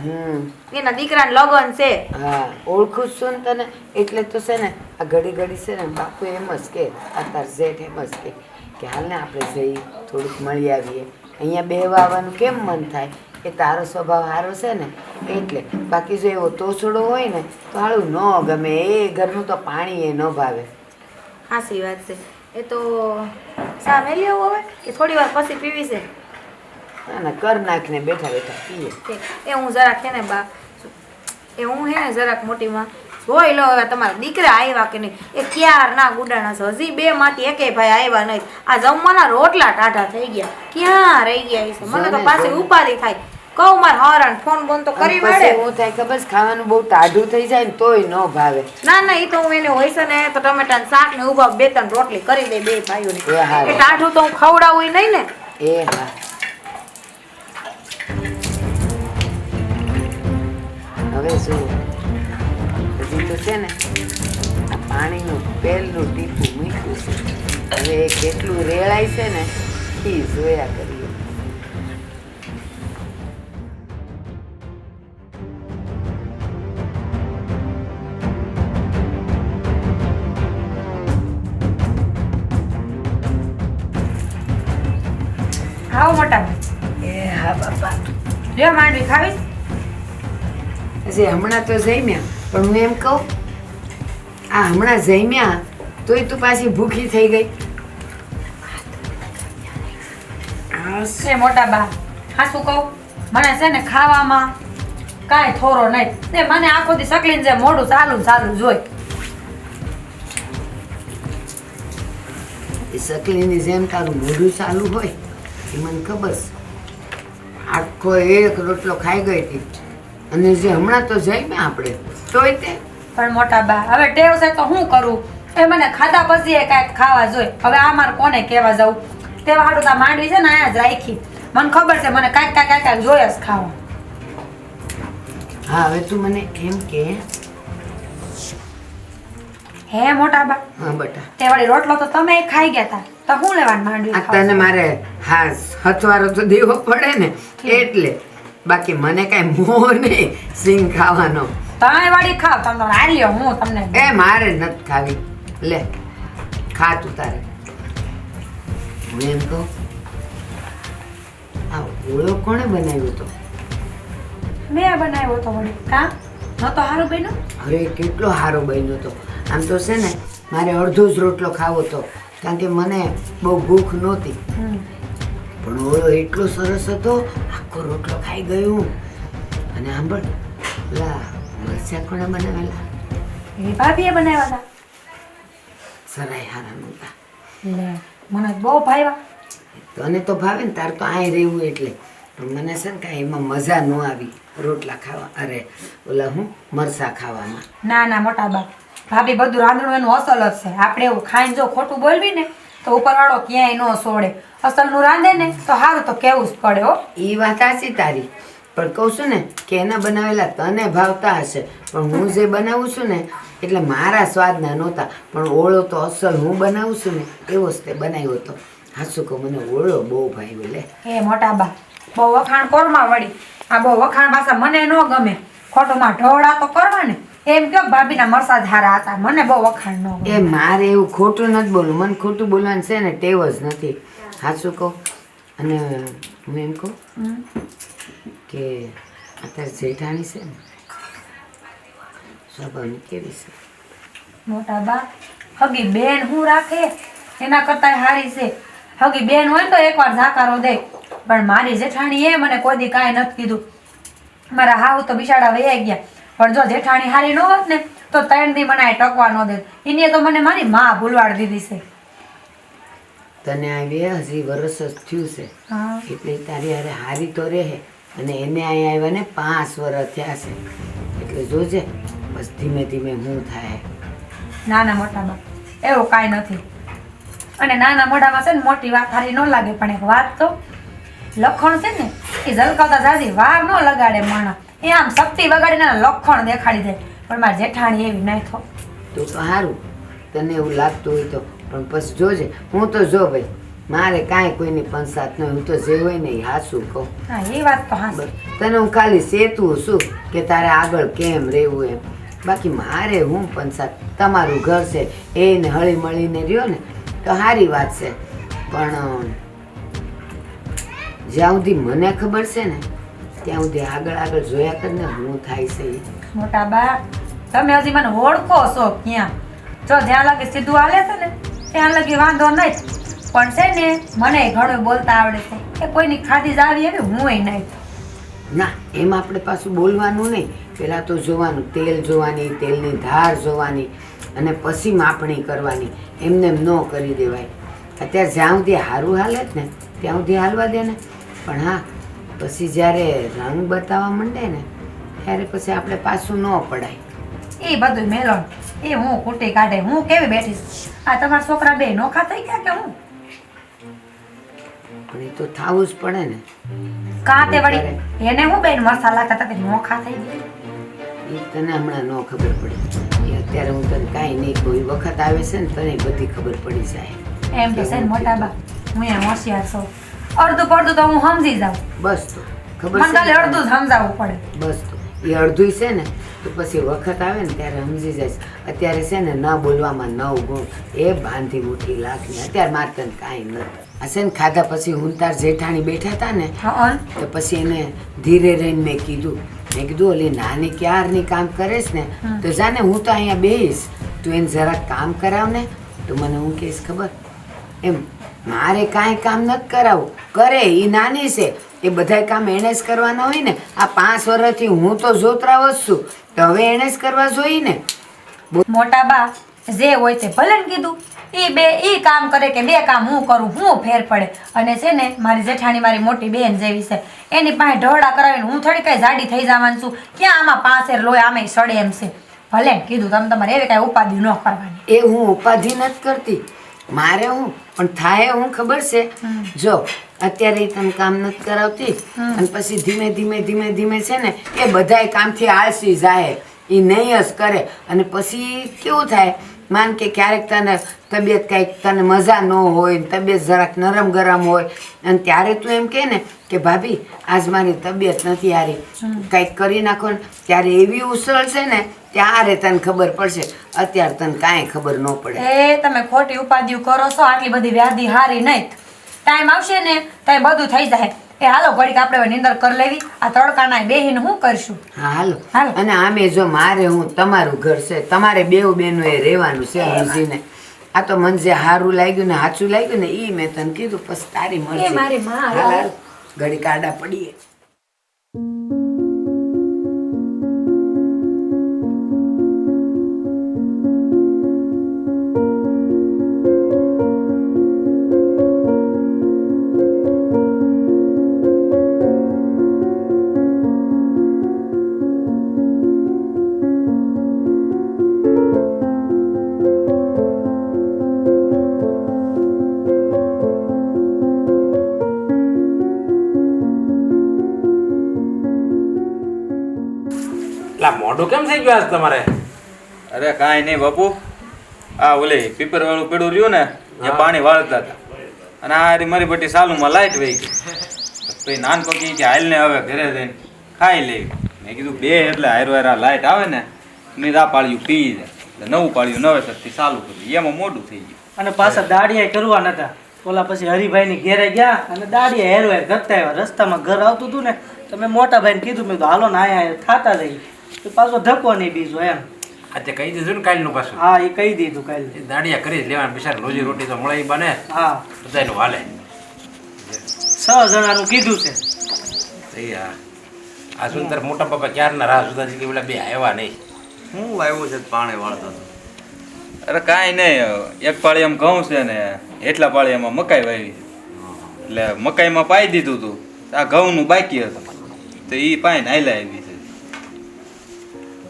એના દીકરાને લગ્ન છે. હા ઓળખું જ છું ને તને, એટલે તો છે ને આ ઘડી છે ને બાપુ એમ જ કે, આ તાર જેઠ એમ જ કે હાલ ને આપણે જઈ થોડુંક મળી આવીએ. અહીંયા બેહવા આવવાનું કેમ મન થાય? એ તારો સ્વભાવ સારો છે ને એટલે. બાકી જો એવો તોછડો હોય ને તો હાળું ન ગમે. એ ઘરનું તો પાણી એ ન ભાવે. સાચી વાત છે. એ તો સા મેલી આવું હવે કે થોડી વાર પછી પીવી છે? ના ના કર નાખીને બેઠા પીએ. એ હું જરાક છે ને બા, એ હું હે ને જરાક મોટીમાં જોઈ લો હવે તમારા દીકરા આવ્યા કે નહીં. એ ક્યાર ના ગુડાણા છે, હજી 2 માંથી એકેય ભાઈ આવ્યા નહીં. આ જમવાના રોટલા ટાઢા થઈ ગયા, ક્યાં રહી ગયા છે? મને તો પાછી ઉપાધિ થાય. કહું માર હરણ ફોન બોન તો કરી પછી વાળે. હું થાય ખબર છે, ખાવાનું બહુ ટાઢું થઈ જાય ને તોય ન ભાવે. ના ના એ તો હું એને હોય છે ને તો ટમેટાનું શાક ને ઉભા 2-3 રોટલી કરી દે 2 ભાઈઓને. એ હારું. એ ટાઢું તો હું ખવડાવું નહીં ને. એ હા હવે શું હજી તો છે ને આ પાણીનું પહેલું ટીપું મૂક્યું છે. હવે એ કેટલું રેળાય છે ને એ જોયા કરીએ. લ્યો માંડવી ખાવીશ? હજી હમણાં તો જમ્યા પણ હું એમ કહું આ હમણાં જમ્યા તોય તું પાછી ભૂખી થઈ ગઈ એ મોટા બા હા શું કહું મને છે ને ખાવામાં કાંઈ થોરો નહીં ને મને આખો દી સકલીને જે મોઢું ચાલુ ને ચાલુ જોઈ એ સકલીની જેમ તારું મોઢું ચાલુ હોય એ મને ખબર છે આખો એક રોટલો ખાઈ ગઈ હતી અને જે હમણાં તો જમ્યા આપણે તોય તે પણ મોટા બા હવે ટેવ છે તો શું કરું એ મને ખાધા પછી એ કાંઈક ખાવા જોઈએ હવે આ મારે કોને કહેવા જવું તેવા હાટું તા માંડવી છે ને અહીંયા જ રાખી મને ખબર છે મને કાંઈક જોઈએ જ ખાવા હા હવે તું મને એમ કે હે મોટા બા હા બટા તે વળી રોટલો તો તમે ખાઈ ગયા તા તો હું લેવાનું માંડવી આ ખાવા? તને મારે હા હથવારો તો દેવો પડે ને એટલે બાકી મને કાંઈ મોહ નહીં સિંગ ખાવાનો તમે વળી ખાવ તમે તો હાલ્યો હું તમને એ મારે નથી ખાવી લે ખા તું તારે હું એમ કહું આ ઓળો કોણે બનાવ્યો તો મેં બનાવ્યો તો વળી કાં ન તો સારું બન્યું અરે કેટલો સારો બન્યો તો આમ તો છે ને મારે અડધો જ રોટલો ખાવો તો કારણ કે મને બહુ ભૂખ નહોતી પણ ઓળો એટલો સરસ હતો આખો રોટલો ખાઈ ગયું અને સાંભળ લા મરચાં કોણે બનાવેલા એ ભાભીએ બનાવ્યા હતા સરાય હારા નહોતા લે મને બહુ ભાવ્યા તને તો ભાવે ને તાર તો આય રહેવું એટલે પણ મને છે ને કાંઈ એમાં મજા ન આવી રોટલા ખાવા અરે ઓલા હું મરચાં ખાવામાં ના ના મોટા બા ભાભી બધું રાંધણું એનું અસલ જ છે આપણે એવું ખાઈને જો ખોટું બોલવી ને તો ઉપરવાળો ક્યાંય ન છોડે અસલનું રાંધે ને તો સારું તો કહેવું જ પડે હો એ વાત સાચી તારી પણ કહું છું ને કે એના બનાવેલા તને ભાવતા હશે પણ હું જે બનાવું છું ને એટલે મારા સ્વાદના નહોતા પણ ઓળો તો અસલ હું બનાવું છું ને એવો જ તે બનાવ્યો હતો હાચું કહું મને ઓળો બહુ ભાવ્યો લે એ મોટા બા બહુ વખાણ કોરમાં વળી આ બહુ વખાણ પાછા મને ન ગમે ખોટુંમાં ઢોળા તો કરવા ને એમ કયો ભાભીના મરસા જ હારા હતા મને બહુ વખાણ ન ગમે એ મારે એવું ખોટું નથી બોલવું મને ખોટું બોલવાનું છે ને ટેવ જ નથી હાચું કહું અને હું એમ કહું કે અત્યારે જેઠાણી છે ને સ્વભાવની કેવી છે મોટા બા હગી બેન હું રાખે એના કરતા હારી છે હગી બેન હોય ને તો એકવાર ઝાકારો દે પણ મારી જેઠાણી એ મને કોઈ દી કાંઈ નથી કીધું મારા હાવ તો બિચારા વૈયા ગયા પણ જો જેઠાણી હારી ન હોત ને તો 3 દી મને આ ટકવા ન દે એને તો મને મારી માં ભૂલવાડી દીધી છે તને આવી હજી વરસ જ થયું છે હા એટલે તારી હારે હારી તો રહે અને એને અહીંયા આવ્યા ને 5 વર્ષ થયા છે એટલે જોજે બસ ધીમે ધીમે હું થાય નાના મોટા બા એવું કાંઈ નથી અને નાના મોઢામાં છે ને મોટી વાત હારી ન લાગે પણ એક વાત તો લખણ છે ને એ ઝલકાવતા જાજી વાર ન લગાડે માણસ એ આમ શક્તિ વગાડીને લખણ દેખાડી દે પણ મારી જેઠાણી એવી નહીં થો તો સારું તને એવું લાગતું હોય તો પણ પછી જોજે હું તો જો ભાઈ મારે કાંઈ કોઈની પંચાત નહીં હું તો જે હોય ને એ હાસું કહું હા એ વાત તો હા બસ તને હું ખાલી સેતું છું કે તારે આગળ કેમ રહેવું એમ બાકી મારે હું પંચાત તમારું ઘર છે એને હળી મળીને રહ્યો ને તો સારી વાત છે પણ જ્યાં સુધી મને ખબર છે ને ત્યાં સુધી આગળ જોયા કર ને હું થાય છે એ. મોટા બા તમે હજી મને ઓળખો છો ક્યાં જો જ્યાં લગી સીધું હાલે છે ને ત્યાં લગી વાંધો નહીં પણ છે ને મને ઘણું બોલતા આવડે છે કે કોઈની ખાધી જ આવી એવી હુંય નહીં ના એમ આપણે પાછું બોલવાનું નહીં પહેલાં તો જોવાનું તેલ જોવાની તેલની ધાર જોવાની અને પછી માપણી કરવાની એમને એમ ન કરી દેવાય અત્યારે જ્યાં સુધી સારું હાલે જ ને ત્યાં સુધી હાલવા દે ને પણ હા પછી જ્યારે રંગ બતાવવા માંડે ને ત્યારે પછી આપણે પાછું ન પડાય એ બધું મેલોન એ હું કૂટી કાઢે હું કેવી બેઠી છું. આ તમારા છોકરા બે નોખા થઈ ગયા કે હું પણ એ તો થવું જ પડે ને કાં તે વળી એને હું બેન મસાલા કરતા તે નોખા થઈ ગયા એ તને હમણાં ન ખબર પડે એ અત્યારે હું તને કાંઈ નહીં કોઈ વખત આવે છે ને તને બધી ખબર પડી જાય એમ તો છે ને મોટા બા હું એમ હોશિયાર છું અડધું પડધું તો હું સમજી જાઉં બસ તો ખબર મને છે ખાલી ને? અડધું જ સમજાવવું પડે બસ તો એ અડધું છે ને તો પછી વખત આવે ને ત્યારે સમજી જાય અત્યારે છે ને ન બોલવામાં 9 ગુણ એ બાંધી મુઠ્ઠી લાખની અત્યારે મારે તને કાંઈ નથી આ છે ને ખાધા પછી હું તાર જેઠાણી બેઠા હતા ને હા તો પછી એને ધીરે રહીને મેં કીધું ઓલી નાની ક્યારની કામ કરેશ ને તો જાને હું તો અહીંયા બેહીશ તું એને જરાક કામ કરાવ ને તો મને હું કહીશ ખબર એમ મારે કાંઈ કામ નથી કરાવવું કરે એ નાની છે એ બધાય કામ એણે જ કરવાના હોય ને આ 5 વર્ષથી હું તો જોતરાવ જ છું તો હવે એણે જ કરવા જોઈએ ને મોટા બા જે હોય તે ભલે ને કીધું ઈ કામ કરે કે બે કામ હું કરું હું ફેર પડે અને છે ને મારી જેઠાણી મારી મોટી બેન જેવી છે એની પાસે ઢોળા કરાવીને હું થોડી કઈ જાડી થઈ જવાનું છું ક્યાં આમાં પાંચેર લોહી આમે સડે એમ છે ભલે ને કીધું તમે તમારે એવી કાંઈ ઉપાધિ ન કરવાની એ હું ઉપાધિ નથી કરતી મારે હું પણ થાય હું ખબર છે જો અત્યારે ઈ તને કામ નથી કરાવતી અને પછી ધીમે ધીમે ધીમે ધીમે છે ને એ બધાય કામથી આળસી જાય એ નહીં જ કરે અને પછી કેવું થાય માન કે ક્યારેક તને તબિયત કંઈક તને મજા ન હોય તબિયત જરાક નરમ ગરમ હોય અને ત્યારે તું એમ કહે ને કે ભાભી આજ મારી તબિયત નથી હારી કંઈક કરી નાખો ને ત્યારે એવી ઉછળશે ને ત્યારે તને ખબર પડશે અત્યારે તને કાંઈ ખબર ન પડે એ તમે ખોટી ઉપાધિઓ કરો છો આટલી બધી વ્યાધિ હારી નહીં ટાઈમ આવશે ને તો બધું થઈ જાય એ હાલો ઘડીક આપણે હવે નીંદર કરી લેવી આ તડકાના બેહીને શું કરશું હા હાલો હાલો. અને આમે જો મારે હું તમારું ઘર છે તમારે બેઉ બહેનોએ રહેવાનું છે હજીને આ તો મને જે સારું લાગ્યું ને સાચું લાગ્યું ને એ મેં તને કીધું પછી તારી મરજી એ મારી માં, હાલ, હાલ. ઘડીક આડા પડીએ એટલે મોઢું કેમ થઈ ગયું આજ તમારે અરે કાંઈ નહીં બાપુ આ ઓલી પીપર વાળું પેડું રહ્યું ને એ પાણી વાળતા હતા અને આ રી મારી બટી સાલુમાં લાઈટ વહી ગઈ પછી નાનકો કહે કે હાલ ને હવે ઘરે જઈને ખાઈ લેવી મેં કીધું બે એટલે હારો લાઈટ આવે ને મેં આ પાળ્યું પી જાય એટલે નવું પાળ્યું નવેસરથી ચાલુ કર્યું એમાં મોડું થઈ ગયું અને પાછા દાડિયા કરવા નતા ઓલા પછી હરિભાઈની ઘેરે ગયા અને દાડિયા હેરવેર કરતા આવ્યા રસ્તામાં ઘર આવતું હતું ને તો મેં મોટા ભાઈને કીધું મેં કીધું હાલો ને આયા થાતા જઈએ તો પાછો ધક્કો નહીં બીજો એમ આજે કહી દીધું ને કાલનું પાછું હા એ કહી દીધું કાલે એ દાડિયા કરી જ લેવાના બિચારા રોજી રોટી તો મળે ઈ બને હા બધાયનું હાલે 6 જણાનું કીધું છે થઈ આ સુંદર મોટા પપ્પા ક્યારના રાહ સુધા કે પેલા બે આવ્યા નહીં હું આવ્યું છે પાણી વાળતો હતો અરે કાંઈ નહીં એક પાળી એમ ઘઉં છે ને એટલા પાળી એમાં મકાઈ વાવી એટલે મકાઈમાં પાઈ દીધું હતું આ ઘઉંનું બાકી હતું તો એ પાઈને હાલ્યા આવી છે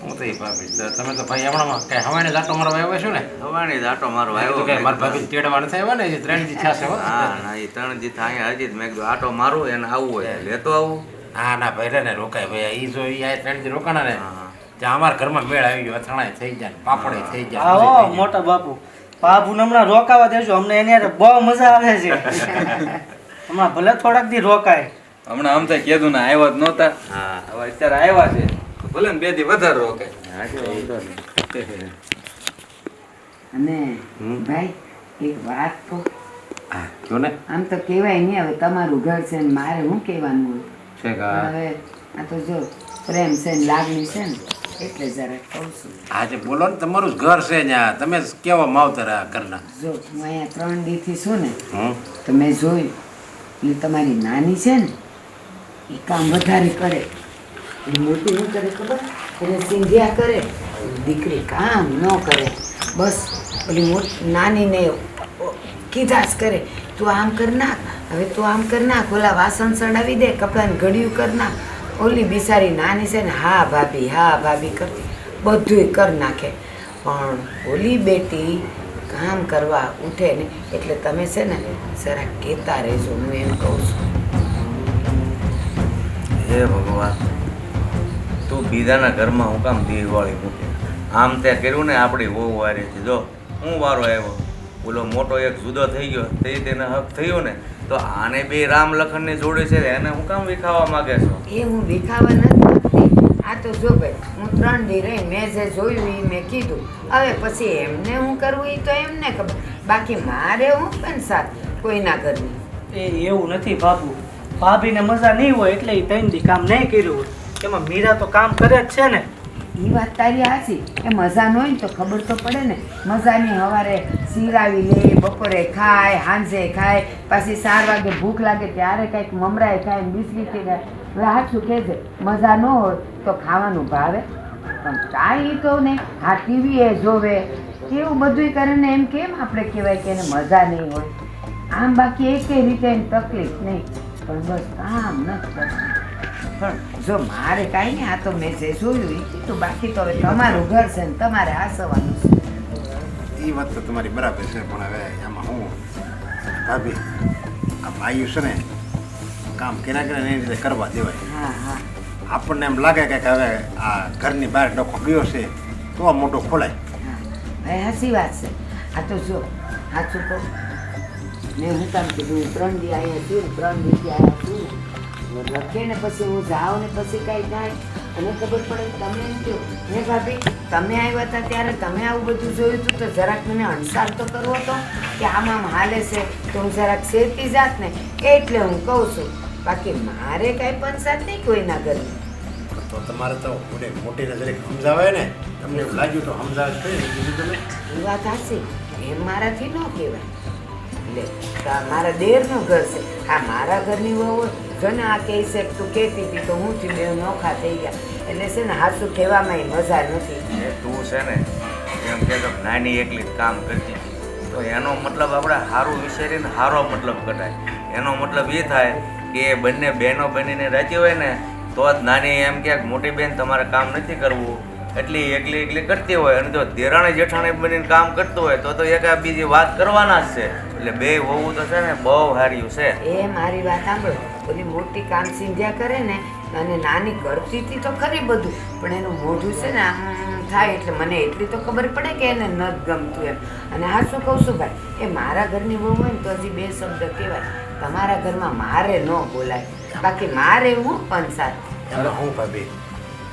હું તો ભાભી તમે તો ભાઈ હમણાં કઈ હવાને જાટો મારવા આવ્યા છો ને હવાણી દાટો મારો તો આવ્યો કઈ મારા ભાભી તેડવા નથી આવ્યા ને 3 દી થયા છે હો. હા ના એ 3 દી અહીંયા હજી જ મેં કીધું આટો મારું એને આવવું હોય લેતો આવું હા ના ભાઈ ને રોકાય ભાઈ ઈ જો ઈ આ 3 દી રોકાણા ને હા. ત્યાં અમારા ઘરમાં મેળ આવી ગયો અથાણાય થઈ જાય પાપડે થઈ જાય હા બધું હો થઈ જાય. મોટા બાપુ બાપુ હમણાં રોકાવા દેજો અમને એની હારે બહુ મજા આવે છે હમણાં ભલે થોડાક દી રોકાય હમણાં આમ થાય કીધું ને આવ્યા જ નહોતા હવે અત્યારે આવ્યા છે તો ભલે ને 2 દી વધારે રોકાય અને ભાઈ એક વાત તો હા જો ને આમ તો કહેવાય નહીં હવે તમારું ઘર છે ને મારે શું કહેવાનું હોય છે કે પણ હવે આ તો જો પ્રેમ છે ને લાગણી છે ને એટલે જરા કહું છું આજે બોલો ને તમારું જ ઘર છે ત્યાં તમે જ કેવા માવતર આ ઘરના જો હું અહીંયા 3 દીથી છું ને હમ તો મેં જોયું એટલે તમારી નાની છે ને એ કામ વધારે કરે એ મોટી શું કરે ખબર એને સિંધિયા કરે દીકરી કામ ન કરે બસ ઓલી નાનીને કીધા જ કરે તું આમ કર નાખ હવે તું આમ કર નાખ ઓલા વાસણ સડાવી દે કપડાને ઘડિયું કર નાખ ઓલી બિચારી નાની છે ને હા ભાભી કરતી બધુંય કર નાખે પણ ઓલી બેટી કામ કરવા ઉઠે ને એટલે તમે છે ને જરા કહેતા રહેજો હું એમ કહું છું હે ભગવાન તું બીજાના ઘરમાં હું કામ દિવાળી મૂકે આમ તે કર્યું ને આપણી વહુ વારી છે જો હું વારો આવ્યો ઓલો મોટો એક જુદો થઈ ગયો તે તેને હક થયો ને તો આને બે રામ લખનને જોડે છે એને હું કામ વિખાવા માંગે છો એ હું વિખાવા નથી માંગતી. આ તો જો ભાઈ હું 3 દી રહી મેં જે જોયું એ મેં કીધું હવે પછી એમને હું કરવું એ તો એમને ખબર બાકી મારે હું પણ સાથ કોઈના ઘરની એ એવું નથી બાપુ, ભાભીને મજા નહીં હોય એટલે એ 3 દી કામ નહીં કર્યું હોય. એમાં મીરા તો કામ કરે જ છે ને. એ વાત તારી હાચી. એ મજા ન હોય ને તો ખબર તો પડે ને. મજાની સવારે સિરાવી લે, બપોરે ખાય, સાંજે ખાય, પાછી 4 વાગે ભૂખ લાગે ત્યારે કંઈક મમરાય ખાય ને બિસ્કીટ ખાય. હવે સાચું કહેજે, મજા ન હોય તો ખાવાનું ભાવે, પણ કાંઈ તો ને આ ટીવી એ જોવે કેવું બધું કરે ને એમ કેમ આપણે કહેવાય કે એને મજા નહીં હોય. આમ બાકી એકેય રીતે એની તકલીફ નહીં, પણ બસ કામ નથી કરતું. પણ જો મારે કાંઈ નહીં, આ તો મેં જે જોયું એ કીધું, બાકી તો હવે તમારું ઘર છે ને તમારે આસવાનું છે. એ વાત તો તમારી બરાબર છે, પણ હવે એમાં હું ભાભી આ ભાઈઓ છે ને કામ કર્યા કરે એની રીતે કરવા દેવાય. હા હા આપણને એમ લાગે કે હવે આ ઘરની બહાર ડખો ગયો છે તો આ મોટો ખોલાય. હા ભાઈ સાચી વાત છે. આ તો જો સાચું કહું, મેં હું કામ કીધું 3 દી અહીંયા છું, 3 દીથી અહીંયા છું લખે ને પછી હું જાઉં ને પછી કાંઈ થાય અને ખબર પડે કે તમે એમ કહો હે ભાભી તમે આવ્યા હતા ત્યારે તમે આવું બધું જોયું હતું તો જરાક મને અણસાર તો કરવો હતો કે આમ આમ હાલે છે તો હું જરાક શેરતી જાત ને, એટલે હું કહું છું. બાકી મારે કાંઈ પંચાત નહીં કોઈના ઘરની. તો તમારે તો મોટી નજરે સમજાવે ને, તમને એવું લાગ્યું તો સમજાવે જ ને. બીજું તમે એ વાત હાચી, એમ મારાથી ન કહેવાય. લે તો આ મારા દેરનું ઘર છે, આ મારા ઘરની વહુ હોય. જો ને આ કહે છે તું કહેતી હતી તો હું થી બે નોખા થઈ ગયા, એટલે છે ને હાચું કહેવામાં મજા નથી. એ તું છે ને એમ કે તો નાની એકલી જ કામ કરતી હતી, તો એનો મતલબ આપણે સારું વિચારીને સારો મતલબ કઢાય. એનો મતલબ એ થાય કે બંને બહેનો બનીને રહેતી હોય ને તો જ નાની એમ કે મોટી બેન તમારે કામ નથી કરવું, એટલી એકલી એકલી કરતી હોય, અને જો દેરાણી જેઠાણી બનીને કામ કરતું હોય તો એક બીજી વાત કરવાના જ છે. એટલે બે વહુ તો છે ને બહુ સારી છે. એ મારી વાત સાંભળો, ઓલી મોટી કામ સિંધ્યા કરે ને અને નાની કરતી હતી તો ખરી બધું, પણ એનું મોઢું છે ને આમ થાય એટલે મને એટલી તો ખબર પડે કે એને નથી ગમતું એમ. અને હા શું કહું છું ભાઈ, એ મારા ઘરની વહુ હોય ને તો હજી 2 શબ્દ કહેવાય, તમારા ઘરમાં મારે ન બોલાય. બાકી મારે હું પંચાત. એમાં હું ભાભી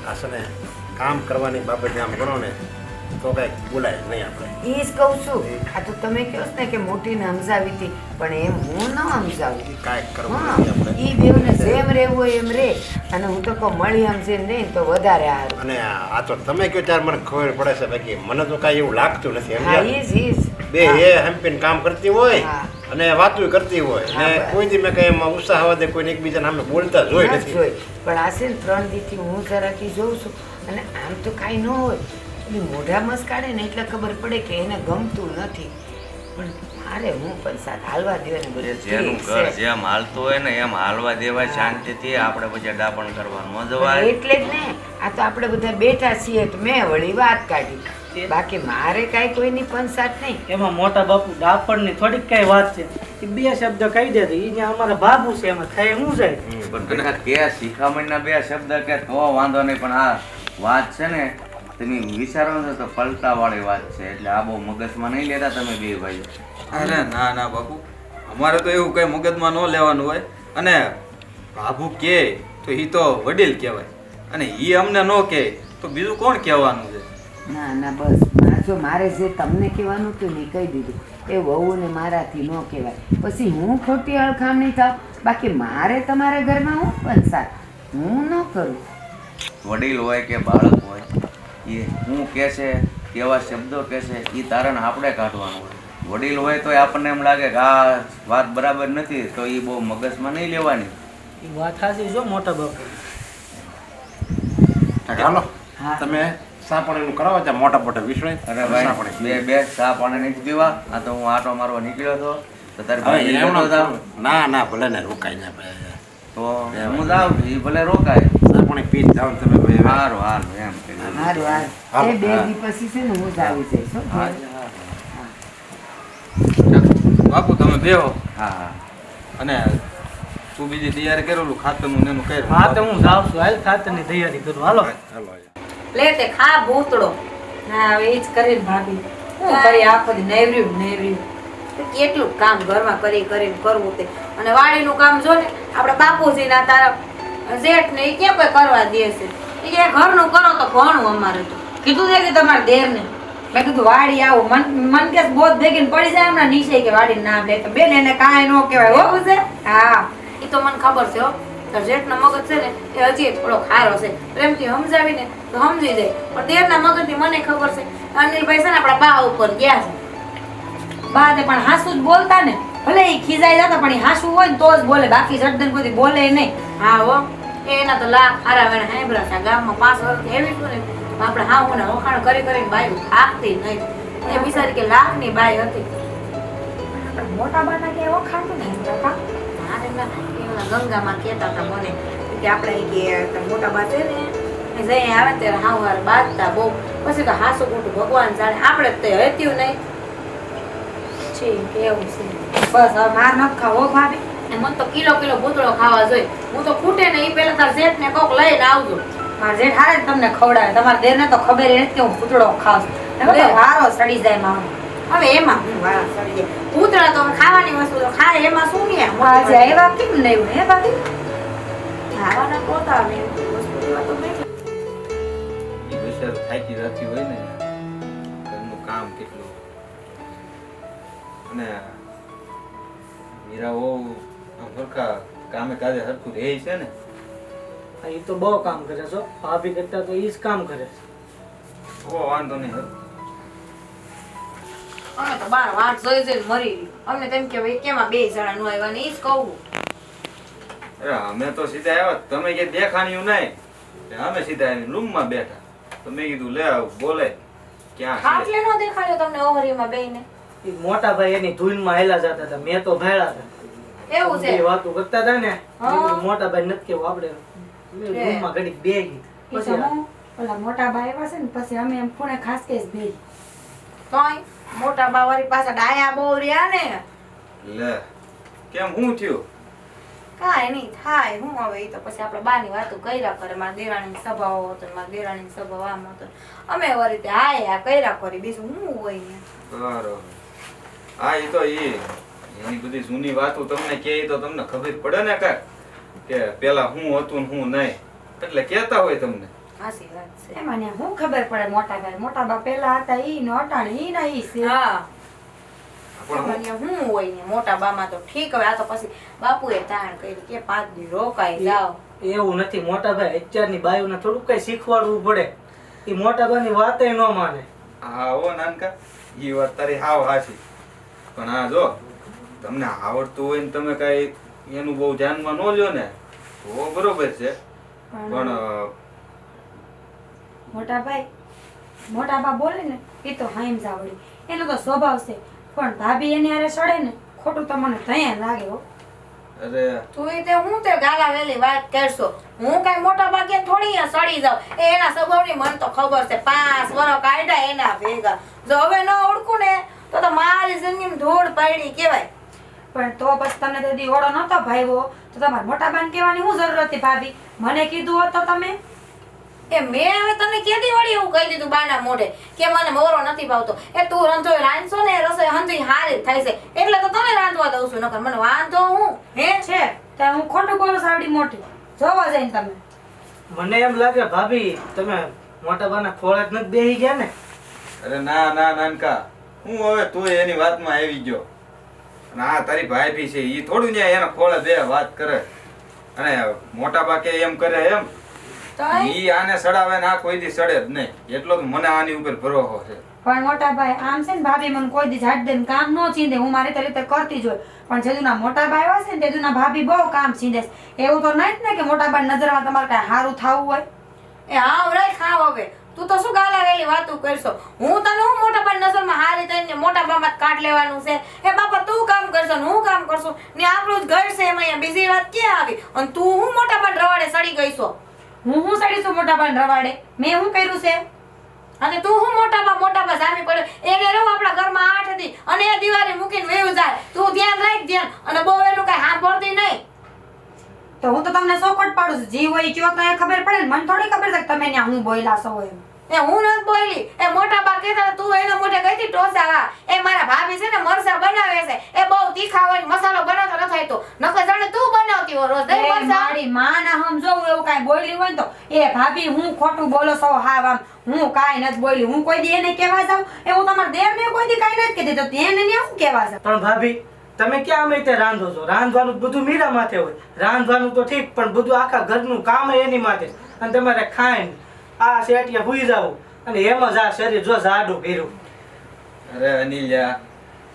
આ છે ને કામ કરવાની બાબતે આમ કરો ને તો કંઈક બોલાય નહીં આપણે. એ જ કહું છું. આ તો તમે કહો છો ને કે મોટીને સમજાવી હતી, પણ એમ હું ન સમજાવું. કાંઈક કરવું હા નથી આપણે. એ બેવને જેમ રહેવું હોય એમ રે, અને હું તો કહું મળી સમજીને રહે તો વધારે સારું. અને આ તો તમે કહો ત્યારે મને ખબર પડે છે, બાકી મને તો કાંઈ એવું લાગતું નથી. હા સમજ્યા? ઈ જ બે એ હંપીને કામ કરતી હોય હા. અને વાતું કરતી હોય હા, ને બરાબર. કોઈ દી મેં કઈ એમાં ઉત્સાહ વધે કોઈને એકબીજાને સામે બોલતા જોઈ નથી નથી. જોઈ. પણ આ છે ને 3 દીથી હું જરાકી જોઉં છું, અને આમ તો કાંઈ ન હોય, એટલે મોઢા મસ કાઢે ને એટલે ખબર પડે કે એને ગમતું નથી. પણ મારે હું પણ સાથ હાલવા દે ને એ બધું જેનું ઠીક ઘર છે. જેમ હાલતું હોય ને એમ હાલવા દેવાય શાંતિથી. આપણે પછી ડાપણ કરવાનું ન પણ જવાય. એટલે જ ને આ તો આપણે બધા બેઠા છીએ તો મેં વળી વાત કાઢી. બાકી મારે કાંઈ કોઈની પંચાત નહીં. એમાં મોટા બાપુ ડાપણની થોડીક કઈ વાત છે, એ 2 શબ્દ કહી દે તો એ જ્યાં અમારા બાબુ છે એમાં થાય શું જાય. પણ તને કે શિખામણના 2 શબ્દ કે તો વાંધો નહીં, પણ આ વાત છે ને તમે વિચારો ને તો પલટા વાળી વાત છે, એટલે આ બહુ મગજમાં નહીં લેતા તમે બે ભાઈ. અરે ના ના બાપુ, અમારે તો એવું કઈ મગજમાં ન લેવાનું હોય. અને બાબુ કે તો એ તો વડીલ કહેવાય, અને એ અમને ન કહે તો બીજું કોણ કહેવાનું છે? ના ના બસ જો મારે જે તમને કહેવાનું હતું ને એ કહી દીધું. એ વહુને મારાથી ન કહેવાય, પછી હું ખોટી અળખામણી થાવ. બાકી મારે તમારા ઘરમાં હું પંચાત હું ન કરું. વડીલ હોય કે બાળક હોય, એ શું કહે છે, કેવા શબ્દો કહે છે, એ તારણ આપણે કાઢવાનું હોય. વડીલ હોય તો આપણને એમ લાગે કે આ વાત બરાબર નથી, તો એ બહુ મગજમાં નહીં લેવાની. એ વાત સાચી જો મોટા બાપુ. હાલો હા. તમે ચા પાણીનું કરાવો ત્યાં મોટા મોટા વિશ્વ અરે ભાઈ બે ચા પાણી નથી પીવા? આ તો હું આટો મારવા નીકળ્યો હતો તો તારી ભાભી લેતો જાવ. ના ના ભલે ને રોકાય ના ભાઈ. તો હું જાઉં છું, એ ભલે રોકાય. ચા પાણી પી જ જાઓ ને તમે ભાઈ હવે. સારું હાલ એમ કરી. હારું હાલ. હાલો. એ 2 દી પછી છે ને હું જ આવી જઈશ હો. હા બાપુ તમે બેહો, હા હા. અને તું બીજી તૈયારી કરેલું ખાતરનું ને એનું કઈ હા તો હું જાઉં છું, હાલ ખાતરની તૈયારી કરું. હાલો. હાલો લે તે ખા ભૂતળો. ના હવે એ જ કરીને ભાભી શું કરી આખો દી નેવર્યું. કેટલું કામ ઘરમાં કરીને કરવું તે, અને વાડીનું કામ જો ને આપણે બાપુજીના તારા જેઠ ને એ ક્યાં કોઈ કરવા દે છે. એ કે ઘરનું કરો તો ઘણું અમારે તો કીધું છે કે તમારા દેરને મેં કીધું વાડી આવો મન કે બોધ ભેગીને પડી જાય હમણાં નીચે કે વાડીનું નામ લે તો બેન એને કાંઈ ન કહેવાય હો છે હા એ તો મને ખબર છે હો તાર જેઠનો મગજ છે ને એ હજી થોડો ખારો છે પ્રેમથી સમજાવીને તો સમજી જાય પણ દેરના મગજની મને ખબર છે અનિલભાઈ છે ને આપણા બા ઉપર ગયા છે બા તે પણ હાસુ જ બોલતા ને ભલે એ ખીજાઈ જતા પણ એ હાસુ હોય ને તો જ બોલે બાકી જડદન કોઈ બોલે નહીં હા હો એના તો લાખ હારા વેણા હાંભળ્યા છે ગામમાં 5 વર્ષથી એવી છું ને આપણે હા હું વખાણ કરી કરીને બાયું થાકતી નહીં એ બિચારી કે લાખની બાઈ હતી મોટા બાના કે એવો ખાતું નહીં કાકા મારે ના એના ગંગામાં કહેતા હતા મને કે આપણે કે તાર મોટા બા છે ને એ જઈ આવે ત્યારે હાવ વાર બાજતા બહુ પછી તો હાસુ ખોટું ભગવાન જાણે આપણે જ તે હત્યું નહીં છે કેવું છે બસ હવે માર ન ખાવો ભાભી એ મને તો કિલો ભૂતળો ખાવા જોઈએ હું તો ખૂટે ને એ પેલા તાર જેઠ ને કોક લઈને આવજો મારા જેઠ હારે જ તમને ખવડાવે તમારા દેરને તો ખબર ય નથી કે હું પૂતળો ખાઉં છું એમાં તો વારો સડી જાય મારો હવે એમાં હું વાળા સડી જાય ભૂતળા તો ખાવાની વસ્તુ તો ખાય એમાં શું નહીં આજે એવા કેમ નહીં હે ભાભી ખાવાના પોતા ને વસ્તુ લેવા તો નહીં એ બિચારો થાકી રહેતી હોય ને ઘરનું કામ કેટલું અને મીરા આમ સરખા કામે કાજે હરખું રહે છે ને એ તો બહુ કામ કરે છો ભાભી કરતા તો એ જ કામ કરે છે વાંધો નહીં અમે તો બાર વાટ જોઈ જોઈને મરી ગયું અમને તેમ કે ભાઈ કેમાં બે જણા નું આવ્યા ને ઈ જ કહું અરે અમે તો સીધા આવ્યા તમે કે દેખાણ્યું નહીં અમે સીધા આવીને રૂમમાં બેઠા તો મેં કીધું લે આવ બોલે ક્યાં છે ખાટલે નો દેખાડ્યો તમને ઓહરીમાં બેયને એ મોટા ભાઈ એની ધૂનમાં હેલા જતા હતા મેં તો ભેળા હતા એવું છે બે વાતો કરતા હતા ને હા. મોટા ભાઈ નથી કેવું આપણે રૂમમાં ઘડીક બેગી ઈ તો હું ઓલા મોટા બા એવા છે ને પછી અમે એમ ખૂણે ખાસ કેસ બે તોય મોટા બાવારી પાસે ડાયા બહુ રહ્યા ને લે કેમ હું થયું કાંઈ નહીં થાય હું હવે ઈ તો પછી આપણે બાની વાતો કર્યા કરે મારા દેરાણીની સભાઓ હતો ને મારા દેરાણીની સભાઓ આમ હતો અમે એવી રીતે હાય કર્યા કરી બીજું હું હોય ને બરોબર હા એ તો એની બધી જૂની વાતો તમને કહે તો તમને ખબર પડે ને કાંઈક કે પેલા હું હતું ને હું નહીં એટલે કહેતા હોય તમને હાસી વાત છે એમાં ને હું ખબર પડે મોટા બા પેલા હતા ઈ નો અટાણે ઈ ના ઈ છે હા પણ મને હું હોય ને મોટા બામાં તો ઠીક હવે આ તો પછી બાપુએ તાણ કરી કે 5 દી રોકાઈ જાઓ એવું નથી મોટા ભાઈ અત્યારની બાયુને થોડુંક કઈ શીખવાડવું પડે એ મોટા ભાઈની વાતે ન માને હા હો નાનકા એ વાત તારી હાવ હાચી પણ હા જો તમને આવડતું હોય ને તમે કઈ એનું બહુ ધ્યાનમાં ન લ્યો ને તો બરોબર છે પણ મોટા બા બોલે ને એ તો હાઈમ જાવડી એનો તો સ્વભાવ છે પણ ભાભી એની હારે સડે ને ખોટું તો મને તૈયાર લાગે હો અરે તું ઈ તે હું તે ગાલા વેલી વાત કરશો હું કઈ મોટા ભાગે થોડી અહીંયા સડી જાઉં એ એના સ્વભાવની મને તો ખબર છે 5 વર્ષ કાઢ્યા એના ભેગા જો હવે ન ઓળખું ને તો મારી જિંદગીમાં ધૂળ પડી કહેવાય પણ તો બસ તમને તો દી ઓળો નતો ભાઈવો તો તમારે મોટા બાને કહેવાની શું જરૂર હતી ભાભી મને કીધું હોત તો તમે એ મેં હવે તને કેદી વળી એવું કહી દીધું બાના મોઢે કે મને મોરો નથી ભાવતો એ તું રંધોય રાંધશો ને રસોઈ હંધી હારી જ થાય છે એટલે તો તને રાંધવા દઉં છું નકર મને વાંધો હું હે છે તો હું ખોટું બોલું સાવડી મોટી જોવા જઈને તમે મને એમ લાગે ભાભી તમે મોટા બાના ખોળે જ નથી બેહી ગયા ને અરે ના ના નાનકા હું હવે તું એની વાતમાં આવી ગયો અને આ તારી ભાઈ છે એ થોડું ન્યા એના ખોળે બે વાત કરે અને મોટા બા કે એમ કરે એમ તો ઈ આને સડાવે ને આ કોઈ દી સડે જ નહીં એટલો જ મને આની ઉપર ભરોસો છે પણ મોટા ભાઈ આમ છે ને ભાભી મને કોઈ દી ઝાડ દઈને કામ ન ચીંધે હું મારી રીતે કરતી જ હોય પણ જેદુના મોટા ભાઈ હોય છે ને તેદુના ભાભી બહુ કામ ચીંધે છે એવું તો નહીં જ ને કે મોટા ભાઈ નજરમાં તમારે કઈ સારું થવું હોય એ હાવ રે ખાવ હવે તું તો શું ગાલા વેલી વાતું કરશો હું તને હું મોટા બા નજરમાં હારી થઈને મોટા બામાં કાઢ લેવાનું છે એ બાપા તું કામ કરશો ને હું કામ કરશું ને આપણું જ ઘર છે એમાં અહીંયા બીજી વાત ક્યાં આવી અને તું હું મોટા બા રવાડે સડી ગઈ છો હું સડીશું મોટા ભાઈ રવાડે મેં શું કર્યું છે અને તું હું મોટા બા જામી પડ્યો એને રહો આપણા ઘરમાં 8 હતી અને એ દિવાળી મૂકીને વેયું જાય તું ધ્યાન રાખ ધ્યાન અને બહુ એનું કઈ સાંભળતી નહીં તો હું તો તમને સોકટ પાડું છું જી હોય કયો તો એ ખબર પડે ને મને થોડી ખબર છે કે તમે ત્યાં હું બોયલા છો એમ એ હું નથી બોલી. એ મોટા બા કહેતા હતા, તું એના મોઢે ગઈ હતી ઢોસા હા. એ મારા ભાભી છે ને મરસા બનાવે છે. એ બહુ તીખા હોય ને મસાલો બનાવતો ન થાય તો નકર જાણે તું બનાવતી હો રોજ દહીં એ મરચાં. મારી માં ના સમજો હું એવું કાંઈ બોલી હોય ને તો એ ભાભી હું ખોટું બોલો છો હા આમ હું કાંઈ નથી બોલી. હું કોઈ દી એને કહેવા જાઉં એ હું તમારા દેરને કોઈ દી કાંઈ નથી કીધી તો તેને ને શું કહેવા જાઉં? પણ ભાભી તમે ક્યાં અમે તે રાંધો છો? રાંધવાનું બધું મીરા માથે હોય. રાંધવાનું તો ઠીક, પણ બધું આખા ઘરનું કામ એની માથે. અને તમારે ખાઈને આ શેટિયા ભૂઈ જાવ અને એમ જ આ શરીર જો જાડું કર્યું. અરે અનિલ્યા,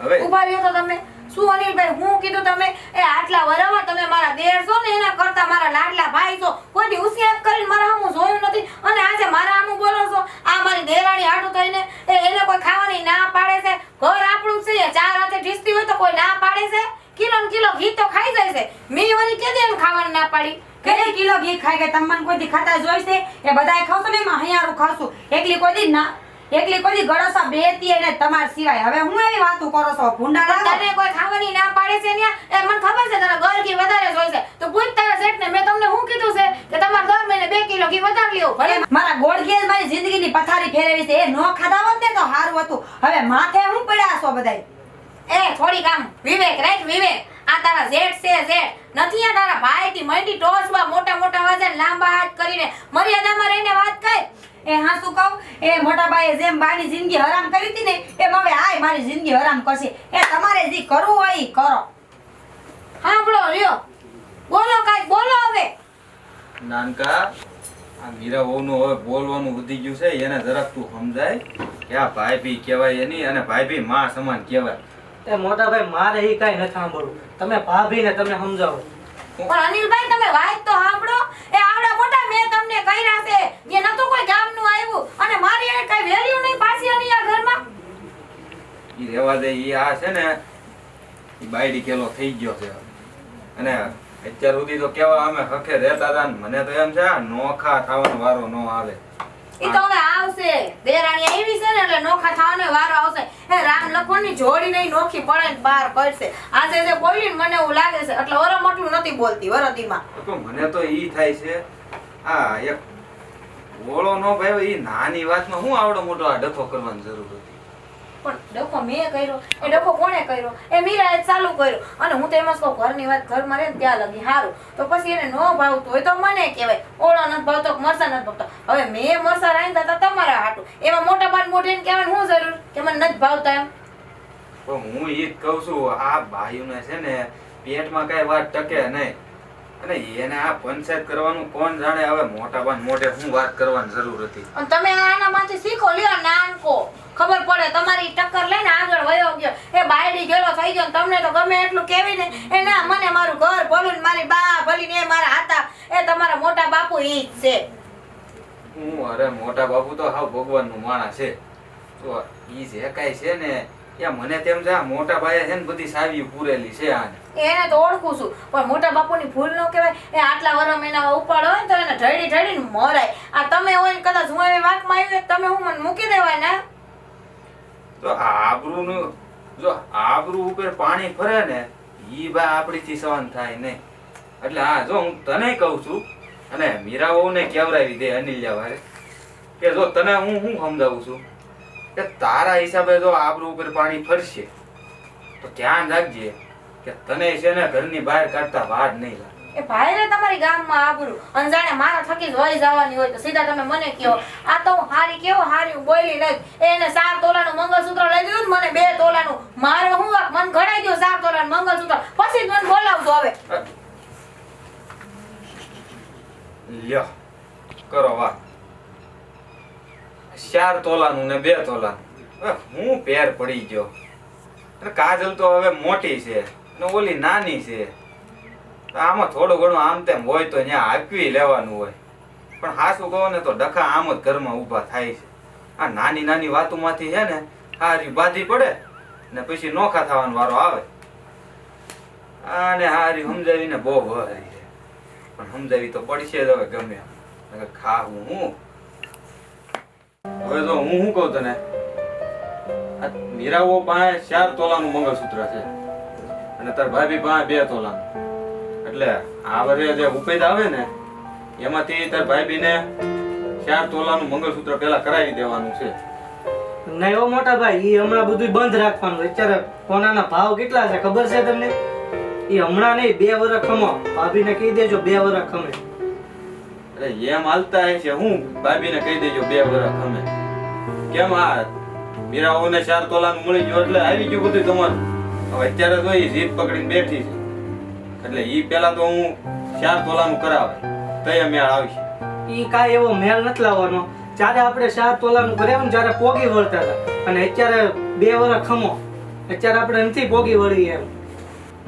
હવે ઉભા રહ્યો તો તમે શું અનિલભાઈ હું કીધું તમે? એ આટલા વરામાં તમે મારા દેર છો ને એના કરતા મારા લાડલા ભાઈ છો. કોઈ દી ઉસિયાત કરીને મારા સામું જોયું નથી અને આજે મારા સામું બોલો છો. આ મારી દેરાણી આટું થઈને એને કોઈ ખાવાની ના પાડે છે. ઘર આપણું છે, ચાર હાથે ઢીસતી હોય તો કોઈ ના પાડે છે? કિલો ને કિલો ઘી તો ખાઈ જાય છે. મેં વળી કે દે ખાવાની ના પાડી. કેટલી કિલો ઘી ખાઈ ગઈ? તમને કોઈ દી ખાતા જોઈશે? એ બધાય ખાવશો ને એમાં હૈયારું ખાવશું. એકલી કોઈ દી ના એકલી કોઈ દી ગળોસા બેતી એને તમાર સિવાય. હવે હું એવી વાતો કરો છો ભૂંડા લાગો? તને કોઈ ખાવાની ના પાડે છે ને? એ મને ખબર છે તને ઘર ઘી વધારે જોઈશે તો પૂછ તારા શેઠને. મેં તમને શું કીધું છે કે તમારે દર મહિને 2 કિલો ઘી વધારે લેવું. ભલે મારા ગોળગીએ જ મારી જિંદગીની પથારી ફેરવી છે. એ નો ખાધા હોત ને તો સારું હતું. હવે માથે હું પડ્યા છો બધાય? એ થોડી કામ વિવેક રાખ વિવેક. આ તારા જેઠ છે જેઠ નથી. આ તારા ભાઈ થી મંડી ટોસમાં મોટા મોટા વજન લાંબા હાથ કરીને મર્યાદામાં રહીને વાત કર. એ હા શું કહું? એ મોટા ભાઈએ જેમ બાની જિંદગી હરામ કરી હતી ને એમ હવે આય મારી જિંદગી હરામ કરશે. એ તમારે જે કરવું હોય ઈ કરો. સાંભળો લ્યો, બોલો કાંઈક બોલો હવે. નાનકા, આ મીરા વહુનું હવે બોલવાનું વધી ગયું છે. એને જરાક તું સમજાય કે આ ભાઈ કહેવાય એની અને ભાઈ માં સમાન કહેવાય. એ મોટા ભાઈ મારે એ કાંઈ નથી સાંભળવું. તમે ભાભીને તમે સમજાવો. પણ અનિલભાઈ તમે વાત તો સાંભળો. એ આવડા મોટા મેં તમને કર્યા છે. એ નતું કોઈ ગામનું આવ્યું અને મારી એને કઈ વેલ્યુ નહીં પાછી આની આ ઘરમાં. ઈ રહેવા દે. ઈ આ છે ને ઈ બાયડી કેલો થઈ ગયો છે અને અત્યાર સુધી તો કેવા અમે હખે રહેતા હતા ને મને તો એમ છે આ નોખા થવાનો વારો ન આવે. ઈ તો હવે આવશે. દેરાણી આવી છે ને એટલે નોખા થવાનો વારો આવશે. એ રામ લખનની જોડી નહીં નોખી પડે ને બહાર પડશે. આજે જે બોલી ને મને એવું લાગે છે એટલે ઓરમ મોટલું નથી બોલતી વરદીમાં. તો મને તો ઈ થાય છે આ એક ઓળો નો ભાઈ ઈ નાની વાતમાં હું આવડો મોટો આ ડખો કરવાની જરૂર હતી. પણ ડખો મેં કર્યો એ ડખો કોણે કર્યો? એ મીરાએ ચાલુ કર્યો. અને હું તો એમ જ કહું ઘરની વાત ઘરમાં રહે ને ત્યાં લગી સારું. તો પછી એને ન ભાવતું હોય તો મને કહેવાય ઓળો નથી ભાવતો મરસા નથી ભાવતો. હવે મેં મરસા રાંધતા હતા તમારા હાટું. એમાં મોટા બાન મોઢે કહેવાની શું જરૂર કે મને નથી ભાવતા એમ? પણ હું ઈ જ કહું છું આ ભાઈઓને છે ને પેટમાં કઈ વાત ટકે નહીં અને એને આ પંચાયત કરવાનું કોણ જાણે. હવે મોટા બાન મોઢે હું વાત કરવાની જરૂર હતી. અને તમે આનામાંથી શીખો લ્યો નાનકો. ખબર પડે તમારી ટક્કર લઈને આગળ વયો ગયો. એ બાયડી ગેલો થઈ ગયો તમને તો ગમે એટલું કેવી ને એ ના મને મારું ઘર ભલું ને મારી બા ભલી ને એ મારા હતા. એ તમારા મોટા બાપુ ઈ જ છે. હું અરે મોટા બાપુ તો હાવ ભગવાનનું માણસ છે. તો ઈ જે કાંઈ છે ને એ મને તેમ છે આ મોટા ભાઈએ છે ને બધી સાવી પૂરેલી છે આને. એને તો ઓળખું છું પણ મોટા બાપુની ભૂલ ન કહેવાય. એ આટલા વરમ એના ઉપાડ હોય ને તો એને ઢળી ઢળીને મરાય. આ તમે હોય ને કદાચ હું એવી વાતમાં આવી તમે હું મને મૂકી દેવાય ને. તો આબરૂનું જો આબરૂ ઉપર પાણી ફરે ને ઈ બા આપણીથી સહન થાય નહીં. એટલે હા જો હું તને કહું છું અને મીરા વહુને કેવરાવી દે અનિલ્યા વારે કે જો તને હું સમજાવું છું કે તારા હિસાબે જો આબરૂ ઉપર પાણી ફરશે તો ધ્યાન રાખજે કે તને છે ને ઘરની બહાર કાઢતા વાર નહીં લાગે. એ ભાઈ રે તમારી ગામમાં આબરૂ અંજાણે મારા થકી જ વહી જવાની હોય તો સીધા તમે મને કહો. આ તો હું હારી કેવો હારી બોલી નહીં. એને 4 તોલાનું મંગળસૂત્ર લઈ દીધું મને 2 તોલાનું. મારે હું મન ઘડાઈ ગયો 4 તોલાનું મંગળસૂત્ર. પછી જ મને બોલાવજો હવે. લ્યો કરો વાત 4 તોલાનું ને 2 તોલાનું. હવે હું પેર પડી ગયો. અને કાજલ તો હવે મોટી છે ને ઓલી નાની છે. આમાં થોડું ઘણું આમ તેમ હોય તો ત્યાં આપવી લેવાનું હોય. પણ હાસું કહો ને તો ડખા આમ જ ઘરમાં ઊભા થાય છે. આ નાની નાની વાતોમાંથી છે ને હારી બાંધી પડે ને પછી નોખા થવાનો વારો આવે. આને હારી સમજાવીને બહુ વહારી છે પણ સમજાવી તો પડશે જ હવે ગમે એમ. ખાવું હું હવે તો હું શું કહું તને આ મીરાઓ પાસે 4 તોલાનું મંગળસૂત્ર છે અને તાર ભાભી પાસે 2 તોલાનું. એટલે આ વરે જે ઉપેદ આવે ને એમાંથી તાર ભાભીને 4 તોલાનું મંગળસૂત્ર પેલા કરાવી દેવાનું છે. નહીં હો મોટા ભાઈ, એ હમણાં બધું બંધ રાખવાનું. અત્યારે સોનાના ભાવ કેટલા છે ખબર છે તમને? એ હમણાં નહીં, 2 વર્ષ ખમો. ભાભીને કહી દેજો 2 વર્ષ ખમે. અરે એમ હાલતા હશે, હું ભાભીને કહી દેજો 2 વર્ષ ખમે. કેમ આ મીરાઓને 4 તોલાનું મળી ગયું એટલે આવી ગયું બધું તમારું. હવે અત્યારે તો એ જીદ પકડીને બેઠી છે એટલે ઈ પેલા તો હું 4 તોલાનું કરાવે તય મેળ આવશે. એ કાંઈ એવો મેળ નથી લાવવાનો. જ્યારે આપણે 4 તોલાનું કરાવ્યું ને જ્યારે પોગી વળતા હતા, અને અત્યારે 2 વર્ષ ખમો. અત્યારે આપણે નથી પોગી વળી એમ.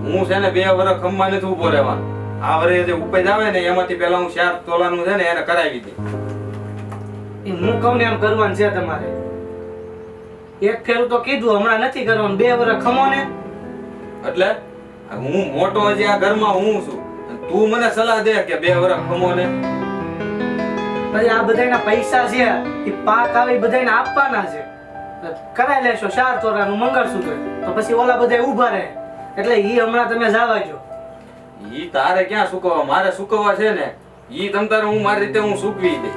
હું છે ને 2 વર્ષ ખમવા નથી ઉભો રહેવાનો. આ વરે જે ઉપજ આવે ને એમાંથી પેલા હું 4 તોલાનું છે ને એને કરાવી દે. એ હું કહું ને એમ કરવાનું છે તમારે. એક ફેરું તો કીધું, હમણાં નથી કરવાનું. 2 વર્ષ ખમો ને. એટલે હું મોટો હજી આ ઘરમાં હું છું અને તું મને સલાહ દે કે 2 વર્ષ ખમો ને. પછી આ બધાના પૈસા છે એ પાક આવે એ બધાને આપવાના છે. કરાઈ લેશો 4 તોલાનું મંગળસૂત્ર, તો પછી ઓલા બધા ઊભા રહે. એટલે ઈ હમણાં તમે જાવા જો. ઈ તારે ક્યાં સુકવવા, મારે સુકવવા છે ને. ઈ તમ તારે હું મારી રીતે હું સૂકવી દે.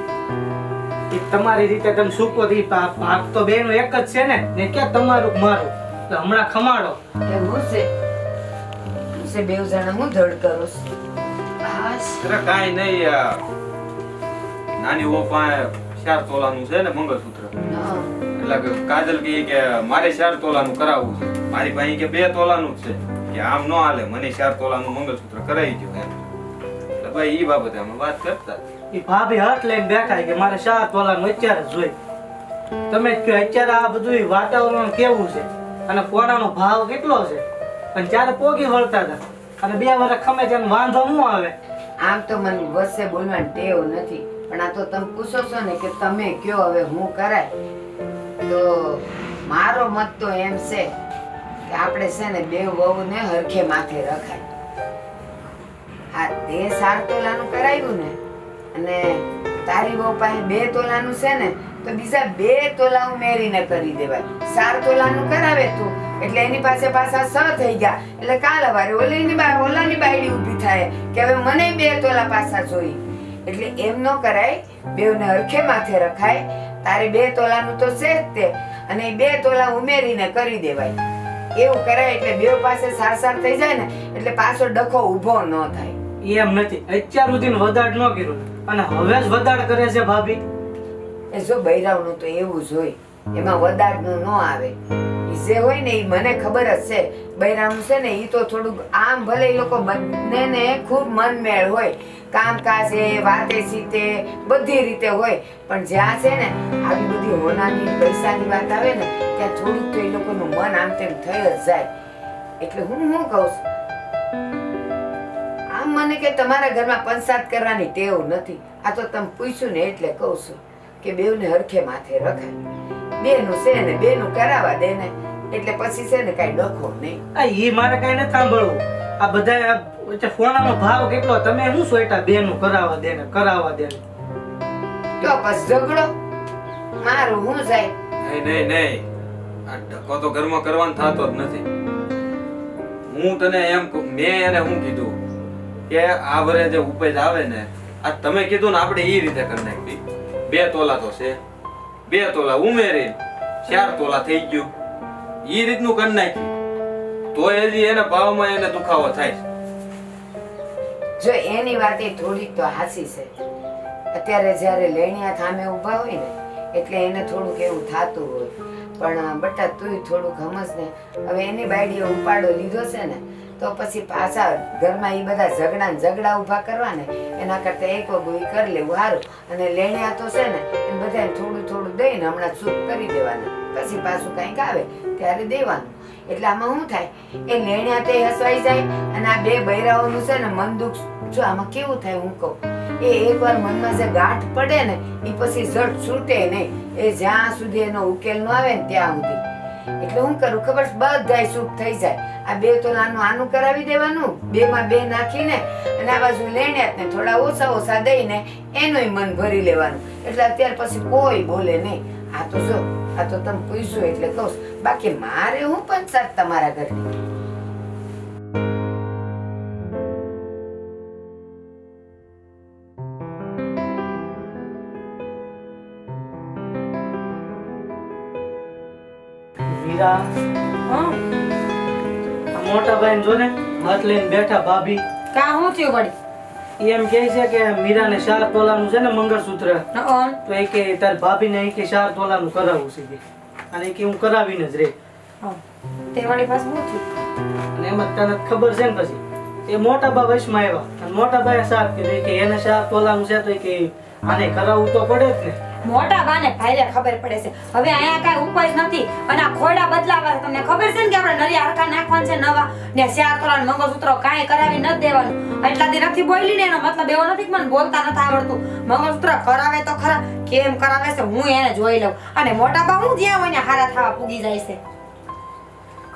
ઈ તમારી રીતે તમે સૂકો દી ભાગ તો બેનો એક જ છે ને ક્યાં તમારું મારું. એટલે હમણાં ખમાડો. એ હું છે બેવ જણા હું ધડ કરો છો? બસ અરે કાઈ નહીં, આ નાની ઓ પાસે 4 તોલાનું છે ને મંગળસૂત્ર. હા. એટલે કે કાજલ કહે કે મારે 4 તોલાનું કરાવવું છે. મારી પાસે કે 2 તોલાનું જ છે કે આમ ન હાલે, મને 4 તોલાનું મંગળસૂત્ર કરાવી દો એમ. એટલે ભાઈ ઈ બાબતે અમે વાત કરતા. ઈ ભાભી હાથ લઈને બેઠા કે મારે 4 તોલાનું અત્યારે જ જોઈ. તમે જ કહો અત્યારે આ બધું વાતાવરણ કેવું છે અને કોણાનો ભાવ કેટલો છે, અને ત્યારે પોગી વળતા હતા અને 2 વર્ષ ખમે ત્યારે વાંધો શું આવે? આમ તો મને વચ્ચે બોલવાની ટેવ નથી, પણ આ તો તમે પૂછો છો ને કે તમે કયો હવે હું કરાય, તો મારો મત તો એમ છે કે આપણે છે ને 2 વહુને હરખે માથે રખાય. આ તે 4 તોલાનું કરાવ્યું ને, અને તારી વહુ પાસે 2 તોલાનું છે ને, તો બીજા 2 તોલા ઉમેરીને કરી દેવાય. 4 તોલાનું કરાવે તું એટલે એની પાસે પાછા 6 થઈ ગયા. એટલે કાલ સવારે ઓલાની બાયડી ઊભી થાય કે હવે મને 2 તોલા પાછા જોઈ. એટલે એમ ન કરાય, બેવને હરખે માથે રખાય. તારે 2 તોલાનું તો છે જ તે, અને એ 2 તોલા ઉમેરીને કરી દેવાય. એવું કરાય એટલે બેવ પાસે સાર થઈ જાય ને, એટલે પાછો ડખો ઊભો ન થાય. એમ નથી, અત્યાર સુધી વદાડ ન કર્યું અને હવે જ વદાડ કરે છે ભાભી. એ જો બૈરાવનું તો એવું જ હોય, એમાં વદાડનું ન આવે. જે હોય ને એ મને ખબર જ છે. બૈરાનું છે ને એ તો થોડુંક આમ ભલે એ લોકો બંનેને ખૂબ મનમેળ હોય, કામકાજ વાતે સીતે બધી રીતે હોય, પણ જ્યાં છે ને આવી બધી હોનાની પૈસાની વાત આવે ને ત્યાં થોડુંક તો એ લોકોનું મન આમ તેમ થઈ જ જાય. એટલે હું કહું છું, આમ મને કે તમારા ઘરમાં પંચાયત કરવાની ટેવ નથી. આ તો તમે પૂછ્યું ને એટલે કહું છું કે બેવને હરખે માથે રખાય. બેનું છે ને બેનું કરાવવા દે ને, એટલે પછી છે ને કઈ ડખો નહીં. આ ઈ મારે કઈ નથી સાંભળવું. આ બધા સોનાનો ભાવ કેટલો, તમે શું સોયટા બેનું કરાવવા દે ને કરાવવા દે ને. તો બસ ઝઘડો મારું હું જાય. નહીં, આ ડખો તો ઘરમાં કરવાનો થતો જ નથી. હું તને એમ મેં એને હું કીધું કે આ વરે જે ઉપજ આવે ને, આ તમે કીધું ને આપણે એ રીતે કરી નાખી. 2 તોલા તો છે, 2 તોલા ઉમેરી 4 તોલા થઈ ગયું. એ રીતનું કરી નાખ્યું તો હજી એના ભાવમાં એને દુખાવો થાય છે. જો એની વાત એ થોડીક તો હાસી છે. અત્યારે જ્યારે લેણિયા થામે ઊભા હોય ને એટલે એને થોડુંક એવું થાતું હોય, પણ બટા તું થોડુંક સમજ ને. હવે એની બાયડીએ ઉપાડો લીધો છે ને, તો પછી પાછા ઘરમાં એ બધા ઝઘડા ઊભા કરવા ને એના કરતા એક વગું કરી લેવું સારું. અને લેણિયા તો છે ને એ બધાને થોડું દઈને હમણાં ચૂપ કરી દેવાના, પછી પાછું કંઈક આવે ત્યારે દેવાનું. એટલે આમાં શું થાય, એ લેણિયા તે હસવાઈ જાય અને આ 2 બૈરાઓનું છે ને મન દુઃખ. જો આમાં કેવું થાય હું કહું, એ એકવાર મનમાં જે ગાંઠ પડે ને એ પછી ઝટ છૂટે નહીં. એ જ્યાં સુધી એનો ઉકેલ ન આવે ને ત્યાં સુધી. એટલે હું કરું ખબર છે, બધાય સુખ થઈ જાય. આ 2 તોલાનું આનું કરાવી દેવાનું, 2 માં 2 નાખીને, અને આ બાજુ લેણિયાતને થોડા ઓછા દઈને એનોય મન ભરી લેવાનું. એટલે અત્યારે પછી કોઈ બોલે નહીં. આ તો જો આ તો તમે પૂછ્યું એટલે કહું, બાકી મારે હું પંચાયત તમારા ઘરની. મીરા હા આ મોટા ભાઈને જો ને હાથ લઈને બેઠા ભાભી કા હું થયું વળી ઈ એમ કહે છે કે મીરાને 4 તોલાનું છે ને મંગળસૂત્ર હં. તો એ કે તાર ભાભીને એ કે 4 તોલાનું કરાવવું છે કે. અને એ કે હું કરાવીને જ રે હં. તે વળી પાછું હું થયું અને એમાં તને ખબર છે ને પછી એ મોટા બા વશમાં આવ્યા અને મોટા બાએ સાથ કર્યું કે એને 4 તોલાનું છે તો એ કે આને કરાવવું તો પડે જ ને. મોટા બાને ભાઈને ખબર પડે છે હવે અહીંયા કાંઈ ઉપાય જ નથી અને આ ખોડા બદલાવા છે. તમને ખબર છે ને કે આપણે નરિયા હરખા નાખવાના છે નવા ને 4 તોલાનું મંગળસૂત્ર કાંઈ કરાવી નથી દેવાનું એટલાથી નથી બોલી ને એનો મતલબ એવો નથી કે મને બોલતા નથી આવડતું મંગળસૂત્ર કરાવે તો ખરા કેમ કરાવે છે હું એને જોઈ લઉં અને મોટા બા હું જ્યાં હોય ને હારા થવા પૂગી જાય છે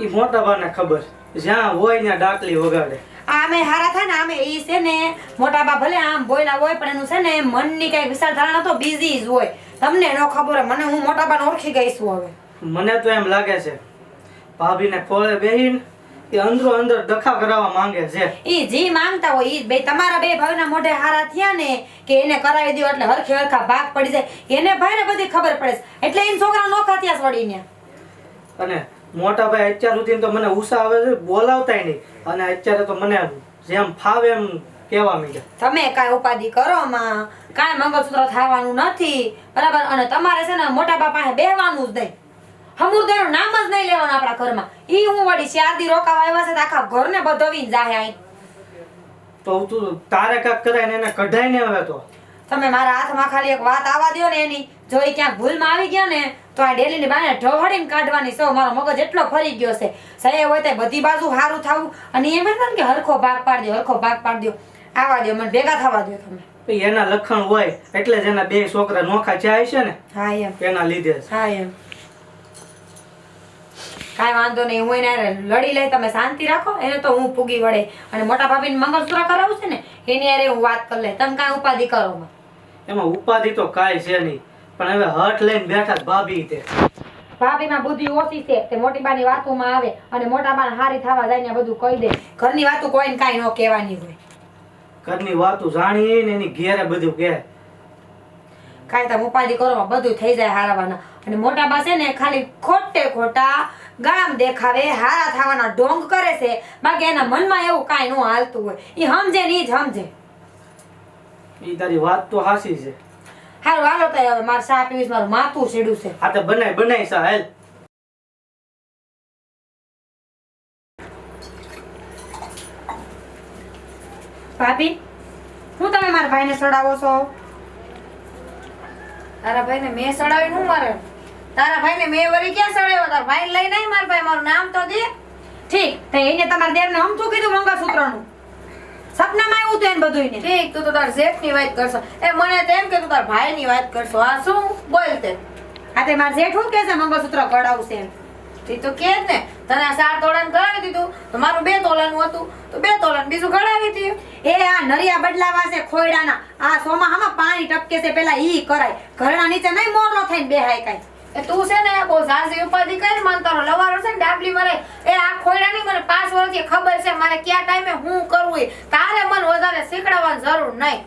એ મોટા બાને ખબર જ્યાં હોય ત્યાં ડાકલી વગાડે. આમે હારા થાય ને આમે ઈ છે ને મોટા બા ભલે આમ બોયલા હોય પણ એનું છે ને મનની કઈ વિચારધારણા તો બીજી જ હોય તમને ન ખબર હોય મને હું મોટા બાને ઓળખી ગઈ છું હવે મને તો એમ લાગે છે ભાભીને ખોળે બેહીને એ અંદરો અંદર ડખા કરાવવા માંગે છે. ઈ જી માંગતા હોય ઈ બે તમારા બે ભાઈના મોઢે હારા થયા ને કે એને કરાવી દો એટલે હરખે હરખા ભાગ પડી જાય એને ભાઈને બધી ખબર પડે છે એટલે એને છોકરા નોખા થયા વળીને અને મોટા ભાઈ અત્યાર સુધી તો મને ઉષા આવે છે બોલાવતાય નહીં અને અત્યારે તો મને જેમ ફાવે એમ કહેવા માંડ્યા. તમે કાંઈ ઉપાધિ કરો માં કાંઈ મંગળસૂત્ર થવાનું નથી બરાબર અને તમારે છે ને મોટા બા પાસે બેહવાનું જ નહીં હમુરદાનું નામ જ નહીં લેવાનું આપણા ઘરમાં ઈ હું વળી 4 દી રોકાવા આવ્યા છે તો આખા ઘરને બધવીને જાહે આઈ તો તું તારે કાક કરાય ને એને કઢાય ને હવે તો તમે મારા હાથમાં ખાલી એક વાત આવવા દો ને એની જો એ ક્યાંક ભૂલમાં આવી ગયા ને તો આ ડેલીની બાને ઢોહડીને કાઢવાની છે મારો મગજ એટલો ફરી ગયો છે સહી હોય તો બધી બાજુ સારું થવું અને એમ ને કે હરખો ભાગ પાડી દો હરખો ભાગ પાડી દો આવવા દો મને ભેગા થવા દો તમે ભઈ એના લખણ હોય એટલે જ એના 2 છોકરા નોખા જાય છે ને હા એમ એના લીધે જ. હા એમ કાંઈ વાંધો નહીં હું એને લડી લઈ તમે શાંતિ રાખો એને તો હું પૂગી વળે અને મોટા ભાભીને મંગળસૂત્ર કરાવું છે ને એની હારે હું વાત કરી લે તમે કાંઈ ઉપાધિ કરો માં. એમાં ઉપાધિ તો કાંઈ છે નહીં પણ હવે હઠ લઈને બેઠા જ ભાભી તે ભાભીમાં બુદ્ધિ ઓછી છે તે મોટી બાની વાતોમાં આવે અને મોટા બાને હારી થવા જાય ને બધું કહી દે ઘરની વાતો કોઈને કાંઈ ન કહેવાની હોય ઘરની વાતો જાણી ને એની ઘેરે બધું કહે. કાંઈ તમે ઉપાધિ કરો માં બધું થઈ જાય હારવાના અને મોટા બા છે ને ખાલી ખોટે ખોટા ગામ દેખાવે હારા થવાના ઢોંગ કરે છે બાકી એના મનમાં એવું કાંઈ ન હાલતું હોય ઈ સમજે ને ઈ જ સમજે. ઈ તારી વાત તો હાસી છે. હારું હાલો તો હવે મારે ચા પીવીશ મારું માથું સીડું છે. આ તો બનાય સા હેલ. ભાભી હું તમે મારા ભાઈને સડાવો છો તારા ભાઈને મેં સડાવી હું મારે તારા ભાઈને મેં વળી ક્યાં સડાવ્યો તારા ભાઈ લઈ નહીં મારા ભાઈ મારું નામ તો દે ઠીક તો એને તમારા દેવને હમતું કીધું મંગળસૂત્રનું સપનામાં આવ્યું હતું એને બધું એને ઠીક તું તો તાર શેઠની વાત કરશો એ મને તેમ કે તું તાર ભાઈની વાત કરશો આ શું બોલ તે આ તે મારા જેઠ શું કહે છે મંગળસૂત્ર કઢાવશે એમ તી તો કે જ ને તને આ 4 તોલાનું કરાવી દીધું તો મારું 2 તોલાનું હતું તો 2 તોલાનું બીજું કઢાવી દીધું. એ આ નરિયા બદલાવા છે ખોયડાના આ સોમાહામાં પાણી ટપકે છે પેલા ઈ કરાય ઘરના નીચે નહીં મોરલો થઈને બેહાય કાંઈ એ તું છે ને બહુ ઝાઝી ઉપાધિ કરી મન તારો લવારો છે ને ડાબલી મરે એ આ ખોયડાની મને 5 વર્ષથી ખબર છે મારે કયા ટાઈમે હું કરવું એ. તારે મન વધારે શીખડાવવાની જરૂર નહીં.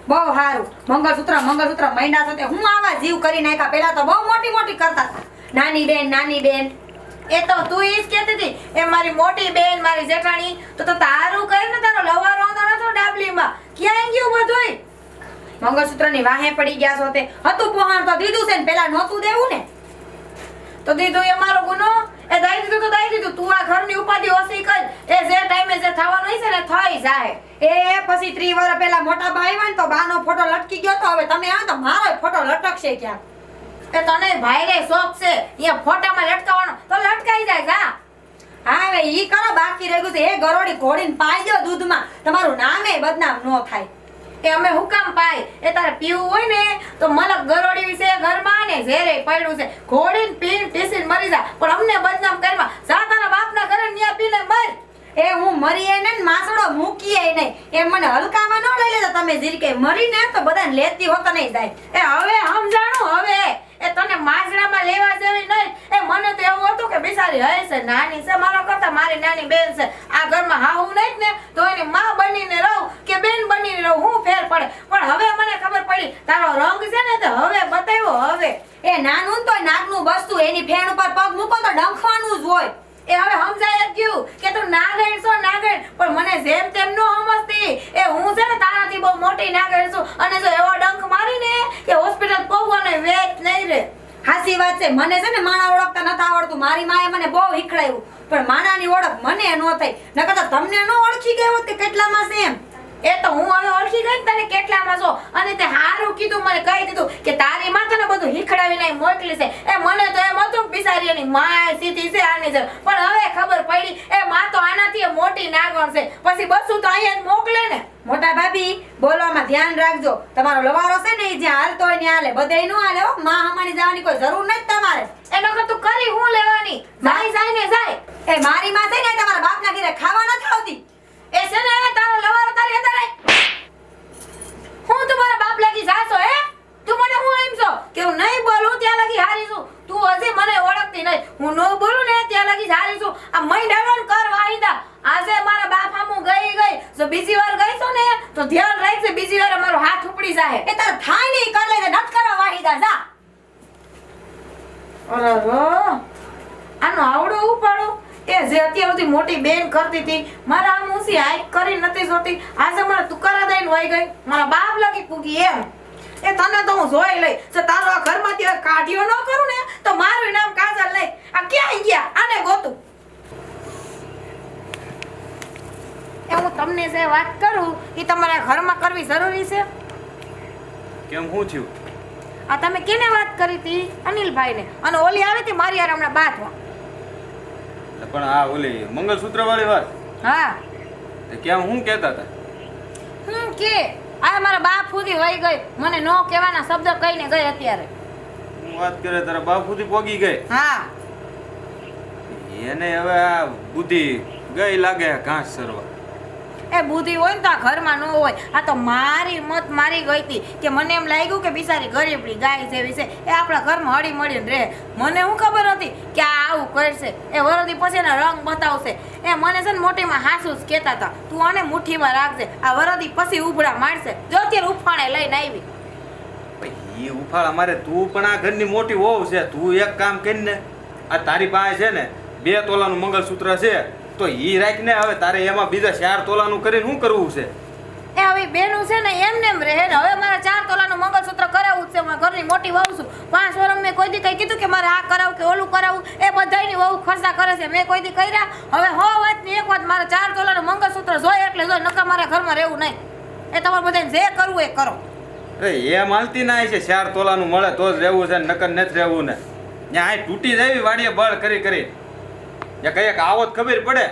બહુ સારું મંગળસૂત્ર મહિના સાથે હું આવા જીવ કરી નાખ્યા પેલા તો બહુ મોટી મોટી કરતા હતા નાની બેન એ તો તું ઈ જ કહેતી હતી એ મારી મોટી બેન મારી જેઠાણી તો તારું કહે ને તારો લવારો તો નતો ડાબલીમાં ક્યાં ગયું બધુંય મંગળસૂત્રની વાહે પડી ગયા છો તે હતું પોહાણ તો દીધું છે ને પેલા નહોતું દેવું ને તો દીધું એ મારો ગુનો એ દઈ દીધું તો દઈ દીધું તું આ ઘરની ઉપાધિ ઓછી કર એ જે ટાઈમે જે થવાનું હશે ને થઈ જાય. એ પછી 30 વર્ષ પહેલા મોટા બા આવ્યા ને તો બાનો ફોટો લટકી ગયો તો હવે તમે આવો તો મારો ફોટો લટકશે ક્યાં એ તને ભાઈરે શોખ છે અહીંયા ફોટામાં લટકાવવાનો તો લટકાઈ જાય જા. હા હવે ઈ કરો બાકી રહ્યું છે એ ગરોડી ઘોડીને પાઈ દો દૂધમાં તમારું નામે બદનામ ન થાય. એ અમે હુકામ પાય એ તારે પીવું હોય ને તો મલક ગરોડી વિશે ઘરમાં ને ઝેરે પડ્યું છે ઘોડીને પીને પીસીને મરી જા પણ અમને બદનામ કરવા જા તારા બાપના ઘરે ન્યા પીને મર. એ હું મરીએ ને માસડો મૂકીએ નહીં એમ મને હલકામાં ન લઈ લેતા તમે જીરકે મરીને તો બધાને લેતી હોતો નહીં જાય. એ હવે સમજાણું હવે એ તને માજડામાં લેવા જેવી નહીં. એ મને તો એવું હતું કે બિચારી હે છે નાની છે મારા કરતા મારી નાની બેન છે આ ઘરમાં હાહુ નહીં ને તો એની માં બનીને રહું કે બેન બનીને રહું હું ફેર પડે પણ હવે મને ખબર પડી પડી તારો રંગ છે ને તો હવે બતાવ્યો હવે એ નાનું તો નાકનું બસતું એની ફેણ ઉપર પગ મૂકો તો ડંખવાનું જ હોય. એ હવે સમજાય જ ગયું કે તું નાગણ છો નાગણ પણ મને જેમ તેમ નો સમજતી એ હું છે ને તારાથી બહુ મોટી નાગણ છું અને જો એવો ડંખ મારીને કે હોસ્પિટલ પહોંચવાનો વેચ નહીં રે. હાચી વાત છે. મને છે ને માણા ઓળખતા નથી આવડતું. મારી માએ મને બહુ શીખડાવ્યું પણ માણાની ઓળખ મને ન થઈ. નકર તો તમને ન ઓળખી ગયો હોત કે કેટલામાં છે એમ. એ તો હું હવે ઓળખી ગઈ ને તને કેટલામાં છો અને તે હારું કીધું મને કહી દીધું કે તારી માં તને બધું શીખડાવીને મોકલી છે. એ મને તો એમ હતું કે બિચારી એની માય સીધી છે આની જેમ પણ હવે ખબર પડી એ માં તો આનાથી મોટી નાગણ છે પછી બસું તો અહીંયા જ મોકલે ને. મોટા ભાભી બોલવામાં ધ્યાન રાખજો. તમારો લવારો છે ને એ જ્યાં હાલતો હોય ત્યાં હાલે, બધાય નો હાલે હો. માં હમાણી જવાની કોઈ જરૂર નથી તમારે. એનો કે તું કરી હું લેવાની જાય ને જાય. એ મારી માં છે ને એ તમારા બાપના ઘરે ખાવા નથી આવતી. એ છે ને તારો લવારો તારી અંદર આય. હું તમારા બાપ લાગી જાશો હે તું મને હું એમ છો કે હું નહીં બોલું ત્યાં લાગી હારી છું. તું હજી મને ઓળખતી નહીં. હું નો બોલું ને ત્યાં લાગી હારી છું. આ મહિનાનો કર વાહિદા આજે મારા બાપ હામું ગઈ જો બીજી વાર ગઈ છો ને તો ધ્યાન રાખજે બીજી વાર મારો હાથ ઉપડી જાહે. એ તાર થાય નહીં કર લે નટ કરવા વાહિદા જા. અરે આનો આવડો ઉપાડો એ જે અત્યાર સુધી મોટી બેન કરતી હતી મારા આમ ઊંસી હાઈક કરી નથી જોતી આજે મને તુકારા દઈને વહી ગઈ મારા બાપ લાગી પૂગી એમ. એ તને તો હું જોઈ લઈ જો તારો આ ઘરમાંથી કાઢ્યો ન કરું ને તો મારું નામ કાજલ લઈ આ ક્યાં ગયા આને ગોતું. એ હું તમને જે વાત કરું એ તમારા ઘરમાં કરવી જરૂરી છે. કેમ શું થયું? આ તમે કેને વાત કરી હતી? અનિલભાઈને. અને ઓલી આવી હતી મારી યાર હમણાં બાથમાં. પણ આ ઓલી મંગળસૂત્ર વાળી વાત હા કેમ હું કહેતા હતા? કે આ મારા બાપ સુધી વહી ગઈ મને નો કહેવાના શબ્દ કહીને ગઈ અત્યારે. હું વાત કરે તારા બાપ સુધી પોગી ગઈ. હા એને હવે આ બુદ્ધિ ગઈ લાગે ઘાસ સરવા. એ બુદ્ધિ હોય ને તો આ ઘરમાં ન હોય. આ તો મારી મત મારી ગઈ હતી કે મને એમ લાગ્યું કે બિચારી ગરીબડી ગાય જેવી છે એ આપણા ઘરમાં હળી મળીને રહે. મને શું ખબર હતી કે આ આવું કરશે એ વરદી પછી એના રંગ બતાવશે. એ મને છે ને મોટીમાં હાસુ જ કહેતા હતા તું આને મુઠ્ઠીમાં રાખજે આ વરદી પછી ઉભડા મારશે. જો અત્યારે ઉફાણે લઈને આવી. ઈ ઉફાળ અમારે તું પણ આ ઘરની મોટી વહુ છે. તું એક કામ કરીને આ તારી પાસે છે ને 2 તોલાનું મંગળસૂત્ર છે તો ઈ રાખ ને. હવે તારે એમાં બીજા 4 તોલાનું કરીને શું કરવું છે? એ હવે બેનું છે ને એમને એમ રહે ને હવે મારા 4 તોલાનું મંગળસૂત્ર કરાવવું જ છે. હું ઘરની મોટી વહુ છું. 5 વર્ષ મેં કોઈ દી કઈ કીધું કે મારે આ કરાવું કે ઓલું કરાવું? એ બધાયની વહુ ખર્ચા કરે છે મેં કોઈ દી કર્યા? હવે હો વાત ની એક વાત મારે 4 તોલાનું મંગળસૂત્ર જોઈએ એટલે જોઈએ નકર મારા ઘરમાં રહેવું નહીં. એ તમારે બધાને જે કરવું એ કરો. અરે એમ હાલતી ના છે 4 તોલાનું મળે તો જ રહેવું છે નકર નથી રહેવું ને. ત્યાં આ તૂટી જાય વાડીએ બળ કરી કરી કઈક આવો જ ખબર પડે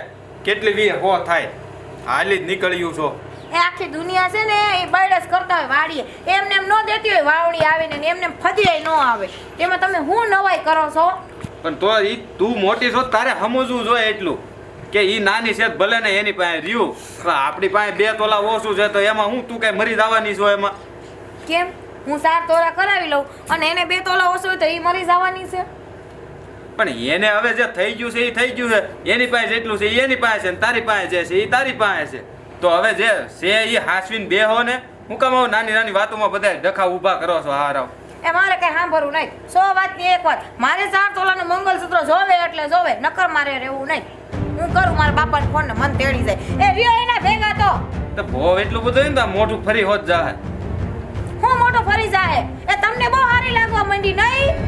કેટલી વી હો થાય. હાલી જ નીકળ્યું છો. એ આખી દુનિયા છે ને એ બળસ કરતા હોય વાડીએ એમને એમ ન દેતી હોય વાવડી આવીને ને એમને ફદીએ ન આવે. એમાં તમે હું નવાઈ કરો છો? પણ તો ઈ તું મોટી છો તારે સમજવું જોઈએ એટલું કે ઈ નાની છે ભલે ને એની પાસે રહ્યું પણ આપણી પાસે 2 તોલા ઓછું છે તો એમાં હું તું કઈ મરી જવાની છો એમાં? કેમ હું 4 તોલા કરાવી લઉં અને એને 2 તોલા ઓછું હોય તો એ મરી જવાની છે? પણ એને હવે જે થઈ ગયું છે એ થઈ ગયું છે. એની પાસે જેટલું છે એની પાસે છે ને તારી પાસે જે છે એ તારી પાસે છે. તો હવે જે છે એ હાસવીને બેહો ને. હું કામ આવું નાની નાની વાતોમાં બધા ડખા ઊભા કરો છો? હારાવ એ મારે કઈ સાંભળવું નહીં. 100 વાતની એક વાત મારે 4 તોલાનું મંગળસૂત્ર જોવે એટલે જોવે નકર મારે રહેવું નહીં. હું કરું મારા બાપાને ફોન ને મન તેડી જાય. એ રિયો એના ભેગા તો ભોવ એટલું બધું હોય ને તો મોઢું ફરી હોત જાય. હું મોટો ફરી જાય એ તમને બહુ સારી લાગવા માંડી નહીં?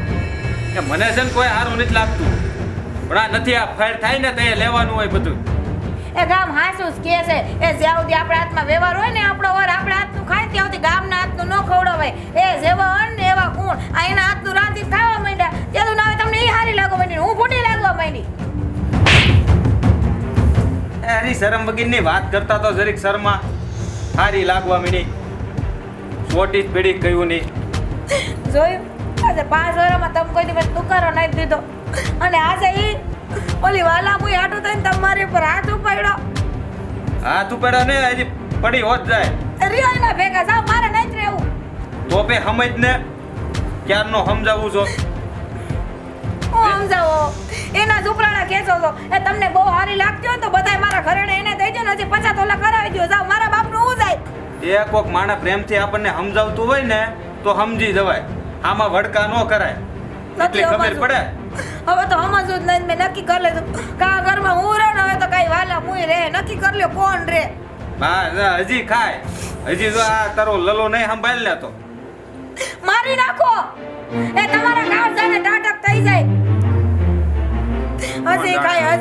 કે મને છે ને કોઈ સારું નથી લાગતું પણ આ નથી આ ફેર થાય ને તો એ લેવાનું હોય બધું. એ ગામ હાસુસ કે છે એ જ્યાં સુધી આપણા હાથમાં વ્યવહાર હોય ને આપણો વર આપણા હાથનું ખાય ત્યાં સુધી ગામના હાથનું ન ખવડાવાય. એ જેવા અન્ન ને એવા ગુણ આ એના હાથનું રાંધી ખાવા માંડ્યા ત્યાં ના તમે એ સારી લાગવા માંડી હું ખોટી લાગવા માંડી. અરે શરમ વગરની વાત કરતા તો જરીક શર્મા સારી લાગવા માંડી. છોટી જ પેઢી કહ્યું નહીં. જોયું આજે 5 વર્ષમાં તમે કોઈ દિવસ તુકારો નહીં દીધો અને આજે ઈ ઓલી વાલામુઈ આટું થઈને તમારી ઉપર હાથ ઉપાડ્યો. હાથ ઉપાડ્યો ને હજી પડી હોત જાય. રિયો એના ભેગા જાવ મારે નહીં રહેવું. તો પે સમજ ને ક્યારનો સમજાવું છો? હું સમજાવો એના ઝૂપડાના ખેંચો છો. એ તમને બહુ સારી લાગતી હોય તો બધાય મારા ઘરેણે એને દઈ દો ને હજી 50 તોલા કરાવી દો. જાવ મારા બાપનું હું જાય. એ કોક માણસ પ્રેમથી આપણને સમજાવતું હોય ને તો સમજી જવાય. આમાં વડકા ન કરાય. નથી એટલી ખબર સમજવું. પડે. હવે તો સમજવું જ નહીં. મેં નક્કી કરી લીધું કા ઘરમાં હું રહું ને હવે તો કઈ વાલા મુય રે. નક્કી કરી લ્યો કોણ રે. હા હજી ખાય. હજી જો આ તારો લલો નહીં સંભાળ લે તો મારી નાખો. એ તમારા ગામ જાને ટાટક થઈ જાય.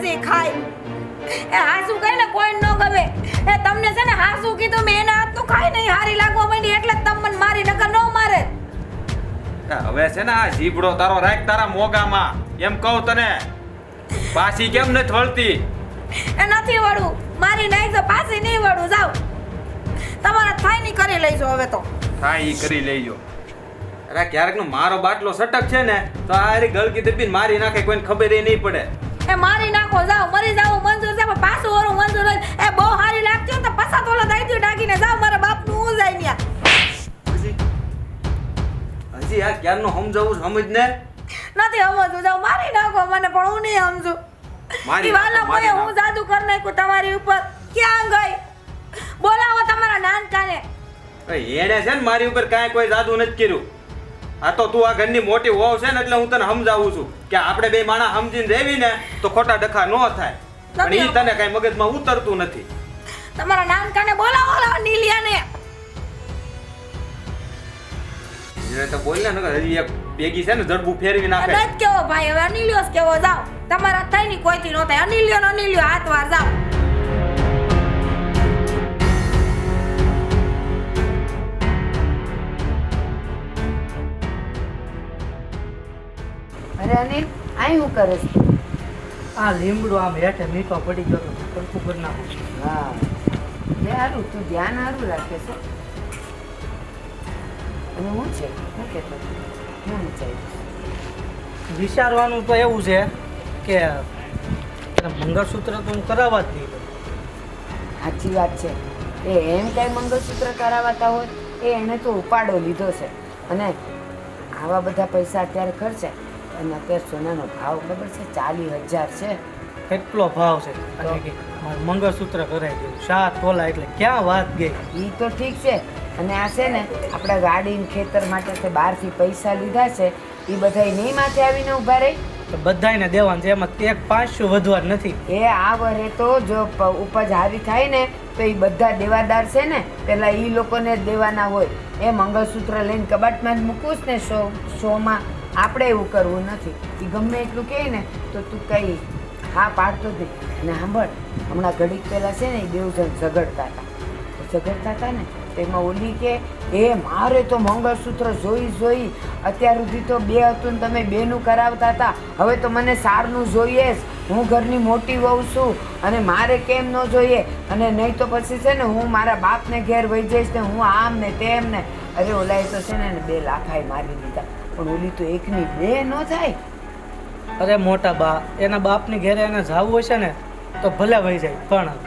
હજી ખાય. એ હાસુ કહે ને કોઈ ન ગમે. એ તમને છે ને હાસુ કીધું મેં એના હાથનું ખાઈ નહીં હારી લાગવા માંડી એટલે જ તમને મારી નકર ન મારે. હવે છે ને આ જીભડો તારો રાખ તારા મોગામાં. એમ કહું તને પાછી કેમ નથી વળતી? એ નથી વળું. મારી નહીં તો પાછી નહીં વળું. જાવ તમારા થાય નહીં કરી લઈજો હવે તો. હા ઈ કરી લેજો. અરે ક્યારેક નો મારો બાટલો સટક છે ને તો આ રી ગળકી દબીને મારી નાખે, કોઈને ખબર ય નહીં પડે. એ મારી નાખો. જાવ મરી જાવ મંજૂર છે પણ પાછું વરું મંજૂર નથી. એ બહુ હારી લાગતી હોય તો પસા તોલા દાઈતી ડાકીને જાવ મારા બાપનું હું જાય ન્યા. હજી આ ક્યારનો સમજાવું સમજ ને. નથી સમજવું. જાવ મારી નાખો મને પણ હું નહીં સમજુ. મારી ઈ વાલા નાખો, મારી મોએ હું જાદુ કરી નાખ્યું તમારી ઉપર. ક્યાં ગઈ? બોલાવો તમારા નાનકાને. એને છે ને મારી ઉપર કાંઈ કોઈ જાદુ નથી કર્યું. આ તો તું આ ઘરની મોટી હોવ છે ને એટલે હું તને સમજાવું છું કે આપણે બે માણસ સમજીને રહેવી ને તો ખોટા ડખા ન થાય. પણ ઈ તને કાંઈ મગજમાં ઉતરતું નથી. તમારા નાનકાને બોલાવો નીલિયાને. એને તો બોલ ને નકર હજી એક ભેગી છે ને જડબું ફેરવી નાખે. નથી કેવો ભાઈ હવે અનિલ્યો જ કેવો. જાવ તમારા થઈ ની કોઈથી નો થાય. અનિલ્યો હાથ વાર જાવ. અરે અનિલ આય હું કરે છે? આ લીમડો આમ હેઠે મીઠો પડી ગયો તો સરખું કરી નાખું. હા લે હારું, તું ધ્યાન હારું રાખે છે. અને હું છે હું કહેતો હતો? હું વિચાર્યું વિચારવાનું તો એવું છે કે મંગળસૂત્ર તો હું કરાવવા જ નહીં. સાચી વાત છે. એ એમ કાંઈ મંગળસૂત્ર કરાવતા હોય એ એને તો ઉપાડો લીધો છે. અને આવા બધા પૈસા અત્યારે ખર્ચે. અને અત્યારે સોનાનો ભાવ ખબર છે 40,000 છે. કેટલો ભાવ છે અને કે મારું મંગળસૂત્ર કરાવી દેવું 7 તોલા એટલે ક્યાં વાત ગઈ. એ તો ઠીક છે. અને આ છે ને આપણા ગાડી ખેતર માટે તે બહારથી પૈસા લીધા છે એ બધાય નહીં માથે આવીને ઊભા રહી. તો બધાયને દેવાનું છે એમાં એક 500 વધવા નથી. એ આ વરે તો જો ઉપજ હારી થાય ને તો એ બધા દેવાદાર છે ને પેલા એ લોકોને જ દેવાના હોય. એ મંગળસૂત્ર લઈને કબાટમાં જ મૂકવું જ ને શોમાં. આપણે એવું કરવું નથી. એ ગમે એટલું કહે ને તો તું કઈ હા પાડતો જ નહીં. અને સાંભળ, હમણાં ઘડીક પહેલાં છે ને એ દેવજન ઝઘડતા હતા ને તેમાં ઓલી કે એ મારે તો મંગળસૂત્ર જોઈ અત્યાર સુધી તો 2 હતું ને તમે 2નું કરાવતા હતા. હવે તો મને સારનું જોઈએ જ. હું ઘરની મોટી વહુ છું અને મારે કેમ ન જોઈએ? અને નહીં તો પછી છે ને હું મારા બાપને ઘેર વહી જઈશ ને હું આમ ને તેમ ને. અરે ઓલાએ તો છે ને 2 લાખાએ મારી દીધા. પણ ઓલી તો 1ની 2 ન થાય. અરે મોટા બા એના બાપની ઘેરે એને જાવું હશે ને તો ભલે વહી જાય પણ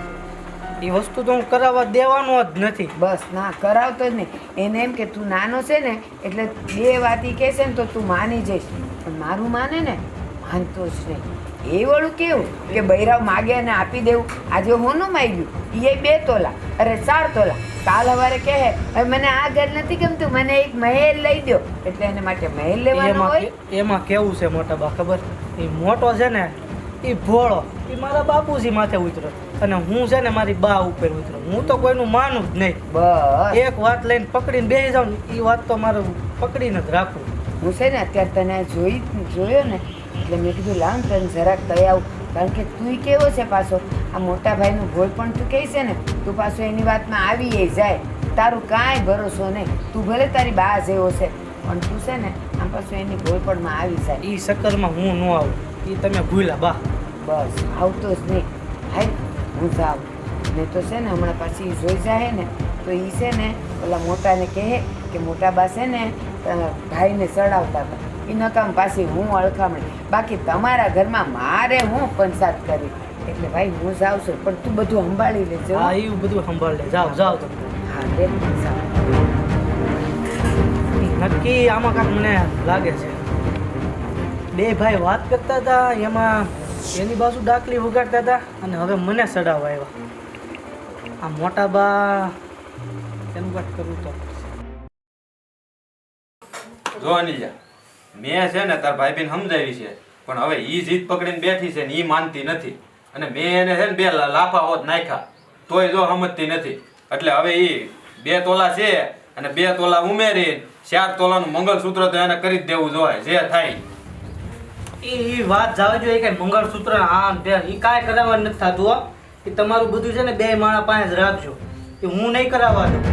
એ વસ્તુ તો હું કરાવવા દેવાનો જ નથી. બસ ના કરાવતો જ નહીં. એને એમ કે તું નાનો છે ને એટલે 2 વાત ઈ કહેશે ને તો તું માની જઈશ. પણ મારું માને ને માનતો જ નહીં. એ વળું કેવું કે બૈરાવ માગે અને આપી દેવું. આજે હોનું માંગ્યું એ 2 તોલા અરે 4 તોલા. કાલ સવારે કહે હવે મને આ ઘર નથી ગમતું, મને એક મહેલ લઈ દો. એટલે એને માટે મહેલ લેવાનો હોય. એમાં કેવું છે મોટા બા ખબર? એ મોટો છે ને એ ભોળો એ મારા બાપુજી માથે ઉતર્યો અને હું છે ને મારી બા ઉપર ઉતર્યો. હું તો કોઈનું માનું જ નહીં. બસ એક વાત લઈને પકડીને બેસી જાઉં ને એ વાત તો મારે પકડીને જ રાખવું. હું છે ને અત્યારે તને જોયો ને એટલે મેં કીધું લાવ ને તને જરાક કહી આવું. કારણ કે તું કેવો છે પાછો આ મોટા ભાઈનું ભોળ પણ તું કહે છે ને તું પાછો એની વાતમાં આવી જાય. તારું કાંઈ ભરોસો નહીં. તું ભલે તારી બા જેવો છે પણ તું છે ને આમ પાછું એની ભોળપણમાં આવી જાય. એ ચક્કરમાં હું ન આવું એ તમે ભૂલા બા. બસ આવતો જ નહીં. હાય હું જાઉં ને તો છે ને હમણાં પાછી ઈ જોઈ જાય ને તો એ છે ને ઓલા મોટાને કહે કે મોટા બા છે ને ભાઈને ચડાવતા હતા. એ નકામ પાછી હું અળખામણી. બાકી તમારા ઘરમાં મારે હું પંચાયત કરી. એટલે ભાઈ હું જાઉં છું પણ તું બધું સંભાળી લેજો. હા એવું બધું સંભાળ લે. જાઓ તમે. હા લે જાઓ. નક્કી આમાં કાંઈક મને લાગે છે. 2 ભાઈ વાત કરતા હતા એમાં એની બાજુ ડાકલી વગાડતા હતા અને હવે મને ચડાવવા આવ્યા. આ મોટા બા એનું વાત કરું તો જો અનિજા, મેં છે ને તાર ભાઈ બેન સમજાવી છે, પણ હવે ઈ જીદ પકડીને બેઠી છે ને ઈ માનતી નથી. અને મેં એને છે ને 2 લાફા હોત નાખ્યા તોય જો સમજતી નથી. એટલે હવે ઈ 2 તોલા છે અને 2 તોલા ઉમેરી 4 તોલાનું મંગળસૂત્ર તો એને કરી જ દેવું જોઈએ, જે થાય. એ વાત જાવ જોઈએ કે મંગળસૂત્ર આમ તેમ એ કાંઈ કરાવવાનું નથી થતું હો. એ તમારું બધું છે ને 2 માણા પાસે જ રાખજો. એ હું નહીં કરાવવા દઉં.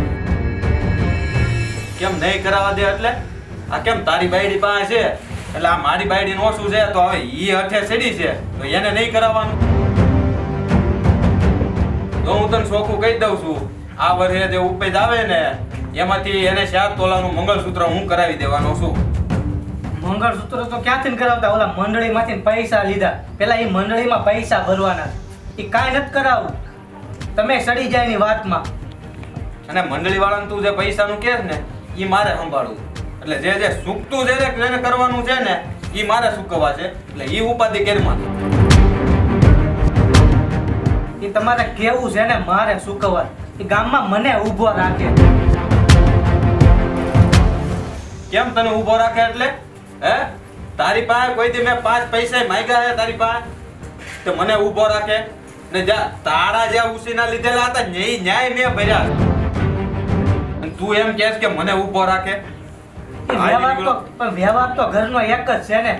કેમ નહીં કરાવવા દે એટલે? આ કેમ તારી બાયડી પાસે છે એટલે આ મારી બાયડી ઓછું છે તો હવે ઈ હઠે ચડી છે તો એને નહીં કરાવવાનું? તો હું તને ચોખ્ખું કહી દઉં છું, આ વર્ષે જે ઉપેજ આવે ને એમાંથી એને 4 તોલાનું મંગળસૂત્ર હું કરાવી દેવાનો છું. મંગળસૂત્ર તો ક્યાંથી ને કરાવતા? ઓલા મંડળીમાંથી પૈસા લીધા. પેલા એ મંડળીમાં પૈસા ભરવાના. એ કાંઈ નથી કરાવવું. તમે સડી જાય એની વાતમાં. અને મંડળી વાળાને તું જે પૈસાનું કહેશ ને ઈ મારે સંભાળવું. એટલે જે સૂકતું છે ને એને કરવાનું છે ને ઈ મારે સૂકવવા છે. એટલે ઈ ઉપાધિ કેરમાં એ તમારે કેવું છે ને મારે સુકવવા. એ ગામમાં મને ઊભો રાખે. કેમ તને ઊભો રાખે એટલે? હે, તારી પાસે કોઈ દી મેં 5 પૈસા માંગ્યા હે તારી પાસે તો મને ઊભો રાખે? ને જા તારા જ્યાં ઉસીના લીધેલા હતા ન્યાય મેં ભર્યા અને તું એમ કહેશ કે મને ઊભો રાખે? વ્યવહાર તો ઘરનો એક જ છે ને.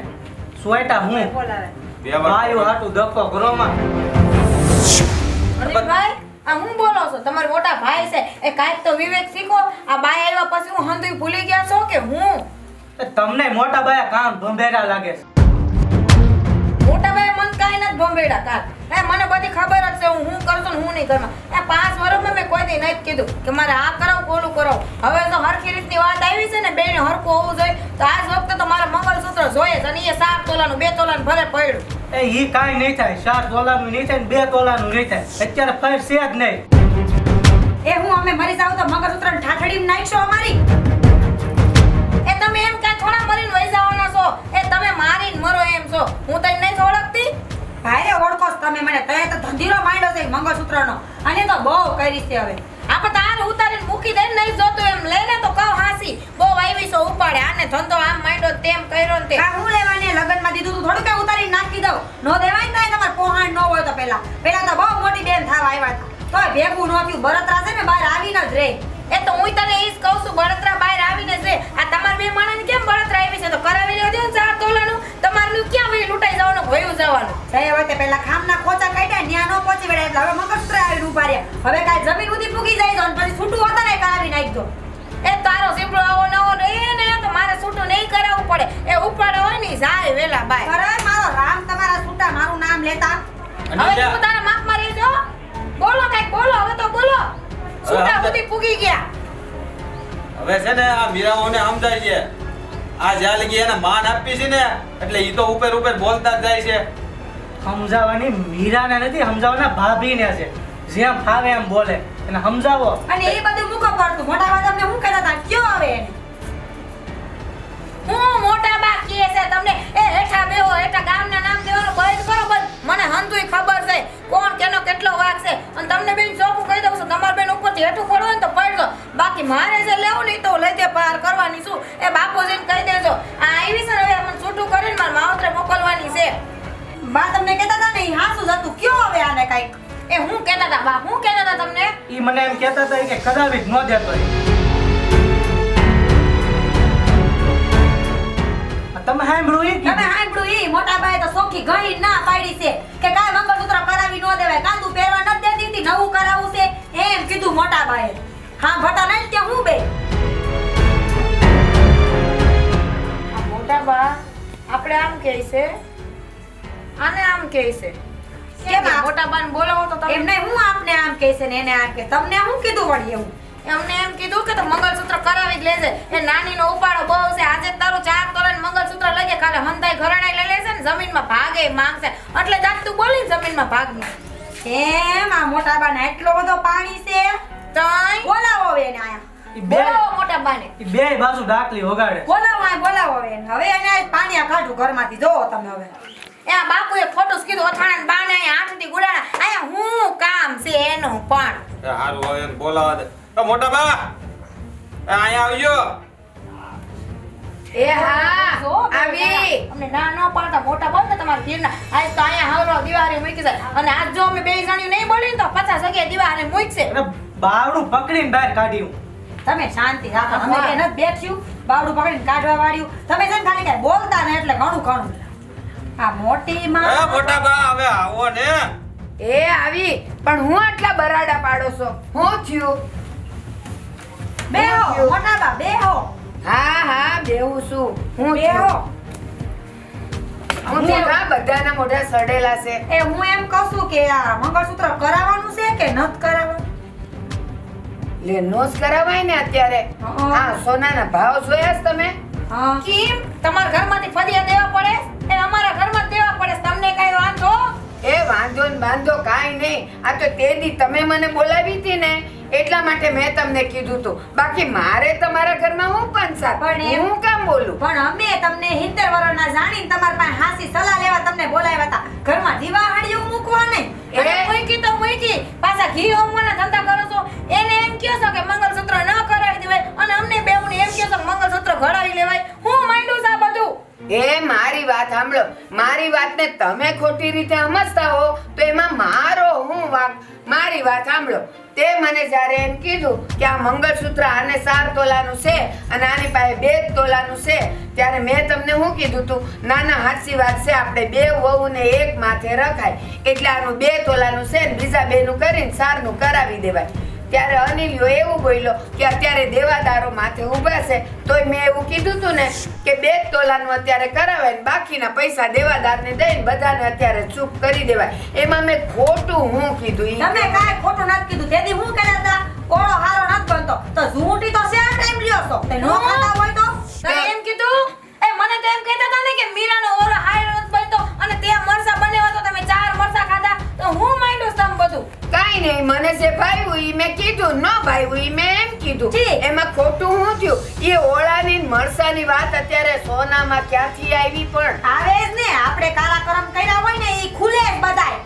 સોયટા હું બોલાવે વાયુ હાટું ધક્કો ઘરોમાં. અનિલભાઈ, આ હું બોલો છો? તમારા મોટા ભાઈ છે, એ કાંઈક તો વિવેક શીખો. આ બાય આવ્યા પછી હું હંધુય ભૂલી ગયા છો કે હું? તમને મોટા બાયા કામ ભંભેરા લાગે છે. મોટા ભાઈ મન કાંઈ નથી ભંભેડા કાં. મને બધી ખબર જ છે હું કરું છું ને હું નહીં કરું. 5 વર્ષમાં મેં કોઈ દી નથી કીધું કે મારે આ કરાવું ઓલું કરાવું. હવે તો હરખી રીતની વાત આવી છે ને બેને હરખું હોવું જોઈએ તો આજ વખતે તો મારે મંગળસૂત્ર જોઈએ છે અને એ 7 તોલાનું 2 તોલાનું ભલે પડ્યું. ઈ કાંઈ નહીં થાય. 4 તોલાનું નહીં થાય ને 2 તોલાનું નહીં થાય. અત્યારે ફેર છે જ નહીં. એ હું અમે મરી જાવ તો મંગળસૂત્ર ઠાઠડી નાખશો અમારી? એ તમે એમ કાંઈ થોડા મરીને વહી જવાના છો? એ તમે મારીને મરો એમ છો? હું તને નહીં ઓળખતી? ભાઈરે ઓળખો છો તમે મને. તય તો ધંધીરો માંડ્યો છે મંગળસૂત્રનો અને તો બહુ કરી છે હવે. આપણે તાર ઉતારીને મૂકી દે નહીં જોતું એમ લઈને તો કહો હાસી બહુ આવી છો ઉપાડે આને ધંધો આમ માંડ્યો તેમ કર્યો ને તે. કા હું લેવાની લગનમાં દીધું તું થોડું કે ઉતારી નાખી દઉં. નો દેવાય ને તમારે પોહાણ ન હોય તો પેલા તો બહુ મોટી બેન થાવા આવ્યા હતા તોય ભેગું ન થયું. બરતરા છે ને બહાર આવીને જ રે. એ તો હું તને ઈ જ કહું છું બળતરા બહાર આવીને જ રે. આ તમાર બે માણસને કેમ બળતરા આવી છે તો કરાવી લેજો ને 4 તોલાનું. તમારનું ક્યાં વહી લૂંટાઈ જવાનું ભયું જવાનું. જય હોય તે પેલા ખામના ખોચા કાઢ્યા ન્યા નો પહોંચી વળ્યા એટલે હવે મંગળસૂત્ર આવીને ઉભા રહ્યા. હવે કાંઈ જમીન સુધી પૂગી જાય તો પછી છૂટું હતા ને કરાવી નાખજો. એ તારો સીપડો આવો નવો રહે ને તો મારે છૂટું નહીં કરાવવું પડે. એ ઉપાડે હોય ને જાય વેલા બાય. અરે મારો રામ તમારા છૂટા મારું નામ લેતા. હવે તું તારા માપમાં રહેજો. બોલો કાંઈક બોલો હવે તો બોલો. છૂટા સુધી પૂગી ગયા. હવે છે ને આ મીરાઓને સમજાય છે આ જ્યાં લગી એને માન આપી છે ને એટલે ઈ તો ઉપર બોલતા જ જાય છે. સમજાવવાની મીરાને નથી, સમજાવવાના ભાભીને છે. જેમ ફાવે એમ બોલે એને સમજાવો. અને એ બધું મૂકો પડતું. મોટા બા તમને શું કહેતા હતા કયો આવે એને? હું મોટા બા કહે છે તમને એ હેઠા બેહો હેઠા ગામના નામ દેવાનું બંધ કરો બંધ. મને હંતુય ખબર છે કોણ કેનો કેટલો વાગ છે અને તમને બેન ચોખ્ખું કહી દઉં છું તમાર બેન ઉપરથી હેઠું પડવું ને તો પડજો. બાકી મારે જે લેવું નહીં તો લઈ દે પાર કરવાની છું. એ બાપુજીને કહી દેજો આ આવી છે ને હવે મને છૂટું કરીને મારા માવતરે મોકલવાની છે. બા તમને કહેતા હતા ને એ હાસું જ હતું કયો આવે આને કાંઈક? એ હું કહેતા હતા બા હું કહેતા હતા તમને? ઈ મને એમ કહેતા હતા કે કરાવી જ ન દેતો. તમે સાંભળ્યું ઈ તમે સાંભળ્યું ઈ મોટા બાએ તો સોખી ગઈ ના પાડી છે કે કાંઈ મંગળસૂત્ર કરાવી ન દેવાય. કાંદું પહેરવા ન દેતી હતી નવું કરાવવું છે એમ કીધું મોટા બાએ. હા ભટા નહીં ત્યાં હું બે આ મોટા બા આપણે આમ કહે છે આને આમ કહે છે કેમ આ? મોટા બાને બોલાવો તો તમે એમને હું આપને આમ કહે છે ને એને આમ કે તમને હું કીધું વળી એવું? એમને એમ કીધું કે તો મંગળસૂત્ર કરાવી જ લેજે. એ નાનીનો ઉપાડો બહુ છે આજે તારું 4 તોલાનું મંગળસૂત્ર લઈ જાય કાલે હંધાઈ ઘરણાઈ લઈ લેશે ને જમીનમાં ભાગે માંગશે એટલે જાત તું બોલી જમીનમાં ભાગની. કેમ આ મોટા બાને એટલો બધો પાણી છે? તઈ બોલાવો હવે એને આયા. ઈ બે બોલાવો મોટા બાને. ઈ બે બાજુ ડાકલી વગાડે. બોલાવો હવે એને. હવે એને આ પાણી આ કાઢું ઘરમાંથી જોવો તમે હવે. એ આ બાપુએ ખોટું કીધું અથાણા બાને અહીંયા હાથથી ગુડાણા અહીંયા હું કામ છે એનું પણ હારું હવે એને બોલાવા દે. મોટા બા અહીંયા આવજો. એ હા આવી. અમને ના ન પાડતા મોટા બોલ ને તમારા ઘીરના આજ તો અહીંયા હાવરો દિવાળી મૂકી જાય અને આજ જો અમે બે જણ્યું નહીં બોલી ને તો 50 જગ્યાએ દિવાળી મૂકશે. અરે બાવડું પકડીને બહાર કાઢ્યું. તમે શાંતિ રાખો અમે બે નથી બેઠ્યું બાવડું પકડીને કાઢવા વાળ્યું તમે છે ને ખાલી કઈ બોલતા ને એટલે ઘણું ઘણું આ મોટી એ માં મોટા બા હવે આવો ને. એ આવી પણ હું આટલા બરાડા પાડો છો હું થયું? બેહો મોટા બા બેહો હા હા બેહું છું હું બેહો હું થયું હા બધાના મોઢા સડેલા છે. એ હું એમ કહું છું કે આ મંગળસૂત્ર કરાવવાનું છે કે નથ કરાવવાનું લે નોસ કરાવાય ને અત્યારે. હા. હા સોનાના ભાવ જોયા છે તમે? હા કેમ તમારા ઘરમાંથી ફરિયાદ દેવા પડે એ અમારા ઘરમાં જ દેવા પડે તમને કઈ વાંધો? એ વાંધો ને બાંધો કાંઈ નહીં. આ તો તે દી તમે મને બોલાવી હતી ને એટલા માટે મેં તમને કીધું તું. બાકી મારે તમારા ઘરમાં હું પંચાત પણ એમ- હું કામ બોલું? પણ અમે તમને 70 વર્ષના જાણીને તમારા પાસે હાસી સલાહ લેવા તમને બોલાવ્યા હતા ઘરમાં દીવાહાડીઓ મૂકવા નહીં અને મૂકી તો મૂકી પાછા ઘી હોમવાના ધંધા કરો છો એને એમ કહો છો કે મંગળસૂત્ર ન કરાવી દેવાય અને અમને બેઉને એમ કહો છો કે મંગળસૂત્ર ઘડાવી લેવાય. હું માંડું છું આ બધું? એ મારી વાત સાંભળો. મારી વાતને તમે ખોટી રીતે સમજતા હો તો એમાં મારો હું વાંક. મારી વાત સાંભળો. તે મને જ્યારે એમ કીધું કે આ મંગળસૂત્ર આને 4 તોલાનું છે અને આની પાસે 2 તોલાનું છે ત્યારે મેં તમને શું કીધું તું? ના ના સાચી વાત છે આપણે 2 વહુને એક માથે રખાય એટલે આનું 2 તોલાનું છે ને બીજા 2 નું કરીને 4 નું કરાવી દેવાય. ત્યારે અનિલ્યો એવું બોલ્યો કે અત્યારે દેવાદારો માથે ઊભા છે તોય મેં એવું કીધું તું ને કે 2 તોલાનું અત્યારે કરાવાય ને બાકીના પૈસા દેવાદારને દઈને બધાને અત્યારે ચૂપ કરી દેવાય. એમાં મેં ખોટું હું કીધું ઈ? તમે કાંઈ ખોટું નથી કીધું તેથી હું કર્યા હતા ઓળો હારો નથી બનતો તો ઝૂંટી તો શેર ટાઈમ લ્યો છો તે નો ખાતા હોય તો તમે એમ કીધું? એ મને તો એમ કહેતા હતા ને કે મીરાનો ઓરો હાયર નથી બનતો અને તે મરસા બનાવ્યા તો તમે 4 મરસા ખાધા તો હું માંડું છું તમ બધું. કાઈ નહીં મને જે ભાવ્યું ઈ મેં કીધું ન ભાવ્યું ઈ મેં એમ કીધું. ઠીક. એમાં ખોટું હું થયું? એ ઓળાની ને મરસાની વાત અત્યારે સોનામાં ક્યાંથી આવી પણ? આવે જ ને આપણે કાળા કરમ કર્યા હોય ને ઈ ખુલે જ બધાય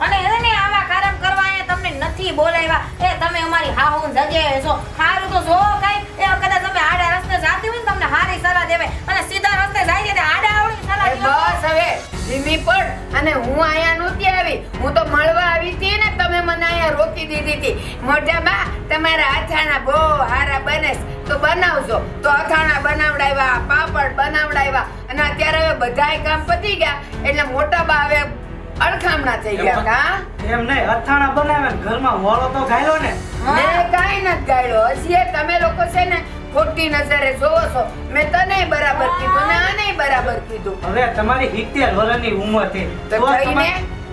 અને એને આવા કારમ કરવા અહીંયા તમને નથી બોલાવ્યા. એ તમે અમારી હાહુન જગ્યાએ છો. હારું તો જો કાઈ એ કદાચ તમે આડા રસ્તે જાતી હોય ને તમને હારી સલાહ દેવાય અને સીધા રસ્તે જાય છે તે આડા આવડી સલાહ એ દેવાય. બસ હવે ધીમી પડ. અને હું અહીંયા નહોતી આવી હું તો મળવા આવી હતી ને તમે મને અહીંયા રોકી દીધી હતી. મોઢા બા તમારા અથાણા બહુ હારા બને છે તો બનાવજો. તો અથાણા બનાવડાવ્યા પાપડ બનાવડાવ્યા અને અત્યારે હવે બધાય કામ પતી ગયા એટલે મોટા બા હવે અડખામણા થઈ ગયા. કા એમ નહીં અથાણા બનાવે ને ઘરમાં વોળો તો ગાયલો ને. મેં કાંઈ નથી ગાળ્યો. હજી એ તમે લોકો છે ને ખોટી નજરે જોવો છો. મેં તને બરાબર કીધું ને આને બરાબર કીધું. હવે તમારી 70 વર્ષની ઉંમર થઈ તો તો જ થઈને?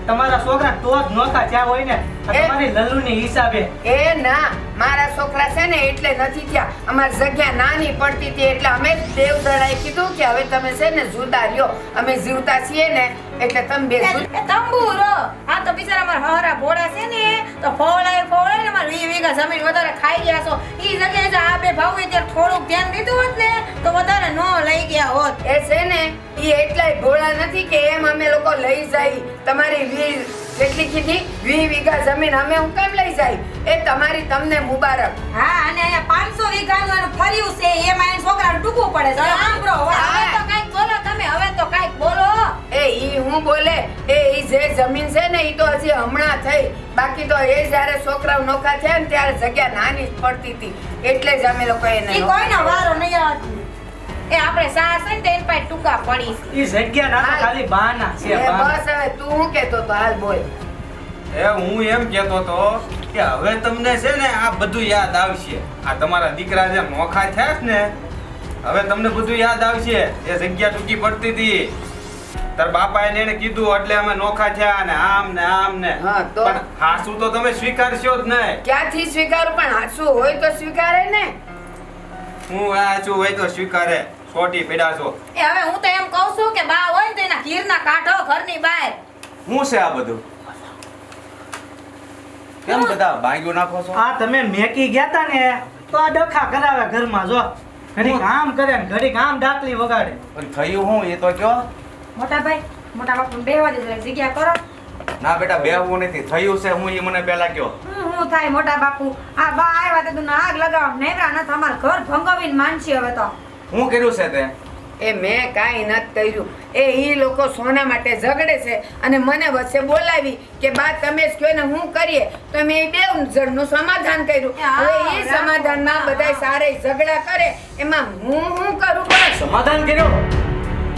તમારા છોકરા તો જ નોખા થયા હોય ને આ એ- તમારી લલ્લુની હિસાબે. એ ના મારા છોકરા છે ને એટલે નથી થયા. અમારી જગ્યા નાની પડતી હતી એટલે અમે દેવદળાએ કીધું કે હવે તમે છે ને જુદા રહ્યો. અમે જીવતા છીએ ને એટલે તમે બે જુદા. એ તંબુરો આ તો બિચારા અમારા હરા ભોળા છે ને તો ફોળાય ને અમારે 20 વીઘા જમીન વધારે ખાઈ ગયા છો. ઈ જગ્યાએ જો આ બે ભાવે ત્યારે થોડુંક ધ્યાન દીધું હોત ને તો વધારે ન લઈ ગયા હોત. એ છે ને એ એટલાય ભોળા નથી કે એમ અમે લોકો લઈ જાય. તમારી કેટલી કીધી 20 વીઘા જમીન અમે હું કેમ લઈ જાય? એ તમારી તમને મુબારક. હા અને અહીંયા 500 વીઘાનું એનું ફર્યું છે એમાં એને છોકરાને ટૂંકું પડે છે હવે સાંભળો હવે. હવે તો કાંઈક બોલો તમે હવે તો કાંઈક બોલો. એ ઈ હું બોલે એ ઈ જે જમીન છે ને ઈ તો હજી હમણાં થઈ. બાકી તો એ જ્યારે છોકરાઓ નોખા થયા ને ત્યારે જગ્યા નાની જ પડતી હતી એટલે જ અમે લોકો એને ઈ કોઈનો વારો નહીં આવતો. એ આપણે સાસ છે ને તે એની પાસે ટૂંકા પડી છે. ઈ જગ્યા ના તો ખાલી બહાના છે એ બહાના. બસ હવે તું હું કહેતો તો હાલ બોલ. એ હું એમ કહેતો તો કે હવે તમને છે ને આ બધું યાદ આવશે. આ તમારા દીકરા જે નોખા થયા છે ને હવે તમને બધું યાદ આવશે. એ જગ્યા ટૂંકી પડતી હતી તાર બાપાએ ને એને કીધું એટલે અમે નોખા થયા ને આમ ને આમ ને. હા, તો? પણ હાસુ તો તમે સ્વીકારશો જ નહીં. ક્યાંથી સ્વીકારું? પણ હાચું હોય તો સ્વીકારે ને. હું હાચું હોય તો સ્વીકારે. છોટી પીડા છો. એ હવે હું તો એમ કહું છું કે બા હોય ને તો એના ઘીરના કાઢો ઘરની બહાર. શું છે આ બધું? કેમ બધા ભાંગ્યું નાખો છો? આ તમે મેકી ગયા તા ને તો આ ડખા કરાવે ઘરમાં જો ઘડીક આમ કરે ને ઘડીક આમ ડાકલી વગાડે. પણ થયું હું એ તો કયો. મોટા ભાઈ મોટા બાપુ બેહવા દે જરા જગ્યા કરો ના બેટા બેહવું નથી થયું છે હું ઈ મને પહેલા કયો. હું થાય મોટા બાપુ આ બા આવ્યા તો તું આગ લગાવવા નેવરા નથી અમાર ઘર ભંગાવીને માનસી હવે તો હું કર્યું છે તે? એ મેં કાંઈ નથી કર્યું. ઈ લોકો સોના માટે ઝઘડે છે અને મને વચ્ચે બોલાવી કે બા તમે જ કહો ને હું કરીએ તો મેં એ બે જણનું સમાધાન કર્યું. હવે એ સમાધાનમાં બધાય સારે ઝઘડા કરે એમાં હું કરું પણ સમાધાન કર્યું?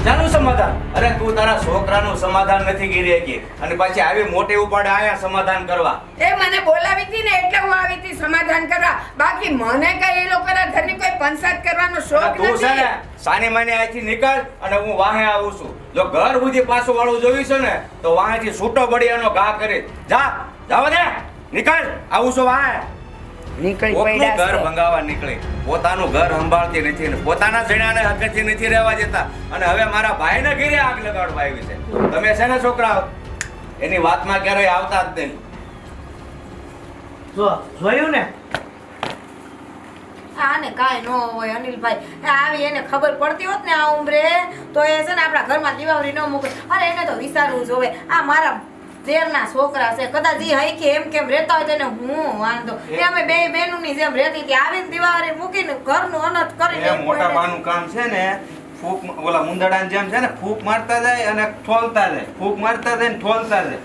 ચાલુ સમાધાન? અરે તું તારા છોકરાનું સમાધાન નથી કરી શકી અને પાછી આવી મોટી ઉપાડે આયા સમાધાન કરવા. એ મને બોલાવી હતી ને એટલે હું આવી હતી સમાધાન કરવા. બાકી મને કઈ એ લોકોના ઘરની કોઈ પંચાયત કરવાનો શોખ તું છે નથી. ને સાની માની અહીંથી નીકળ અને હું વાહે આવું છું. જો ઘર સુધી પાછું વાળું જોયું છે ને તો વાહેથી છૂટો બળિયાનો ઘા કરી જાવ દે. નીકળ, આવું છું વાહે. નીકળી કોકનું ઘર પડ્યા ભંગાવા નીકળી, પોતાનું ઘર સંભાળતી નથી ને પોતાના જણાને હકેથી નથી રહેવા દેતા અને હવે મારા ભાઈને ઘરે આગ લગાડવા આવી છે. તમે છે ને છોકરાઓ એની વાતમાં ક્યારેય આવતા જ નહીં. જોયું ને આને કાંઈ ન હોય અનિલભાઈ. આવી એને ખબર પડતી હોત ને આ ઉંમરે તો એ છે ને આપણા ઘરમાં દિવાળી ન મૂકે. અરે એને તો વિચારવું જોવે. આ મારા દેરના છોકરા છે, કદાચ ઈ હઈ કે એમ કેમ રહેતા હોય તેને હું વાંધો. એ અમે બે બહેનોની જેમ રહેતી હતી. આવીને દિવાળી મૂકીને ઘરનું અનર્થ કરી એ મોટા બાનું કામ છે ને ફૂક ઓલા મુંદડાની જેમ છે ને ફૂક મારતા જાય અને ઠોલતા જાય, ફૂક મારતા જાય ને ઠોલતા જાય.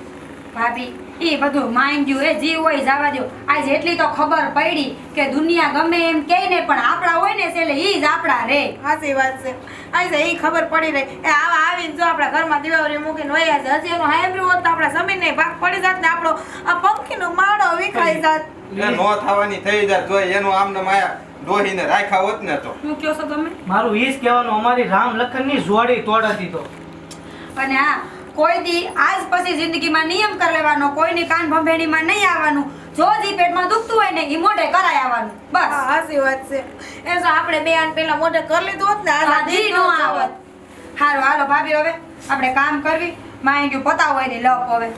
ભાભી એ બધું માઇન્ડ યુ એ જીવ હોય જવા દો. આજ એટલી તો ખબર પડી કે દુનિયા ગમે એમ કે ને પણ આપણા હોય ને એટલે ઈ જ આપણા રે. સાચી વાત છે. આજે ઈ ખબર પડી રહી. એ આવા આવીને જો આપણા ઘરમાં દિવાળી મૂકીને વયા છે. હજી એનું હાંભળ્યું હોત તો આપણા જમીનને ભાગ પડી જાત ને આપણો આ પંખીનો માળો વિખાઈ જાત. એ નો થવાની થઈ જાય જો એનું આમને માયા ડોહીને રાખ્યા હોત ને તો. શું કહો છો તમે? મારું ઈ જ કહેવાનું, અમારી રામ લખનની જોડી તોડાતી તો. અને હા કોઈ દી આજ પછી જિંદગીમાં નિયમ કરી લેવાનો, કોઈની કાન ભંભેણીમાં નહીં આવવાનું. જો જી પેટમાં દુખતું હોય ને ઈ મોઢે કરાય આવવાનું બસ. સાચી વાત છે. એ જો આપણે બે આન પેલા મોઢે કરી લીધું હોત ને આ જી નો આવત. હારું હાલો ભાભી હવે આપણે કામ કરવી. માઇન્ડ યુ પતાવો એની લપ હવે.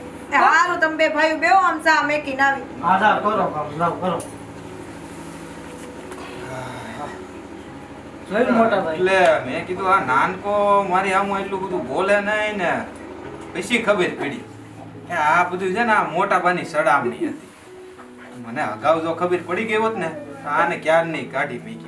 હારું તમે બે ભાઈઓ બેહો આમ ચા મેકીને આવી. આધાર કરો કામ લાવ કરો. જોયું મોટા ભાઈ? એટલે મેં કીધું આ નાનકો મારી આમ એટલું બધું બોલે નહીં ને પછી ખબર પડી કે આ બધું છે ને આ મોટા બાની સડામણી હતી. મને અગાઉ જો ખબર પડી ગઈ હોત ને તો આને ક્યાર નહીં કાઢી મૂકી.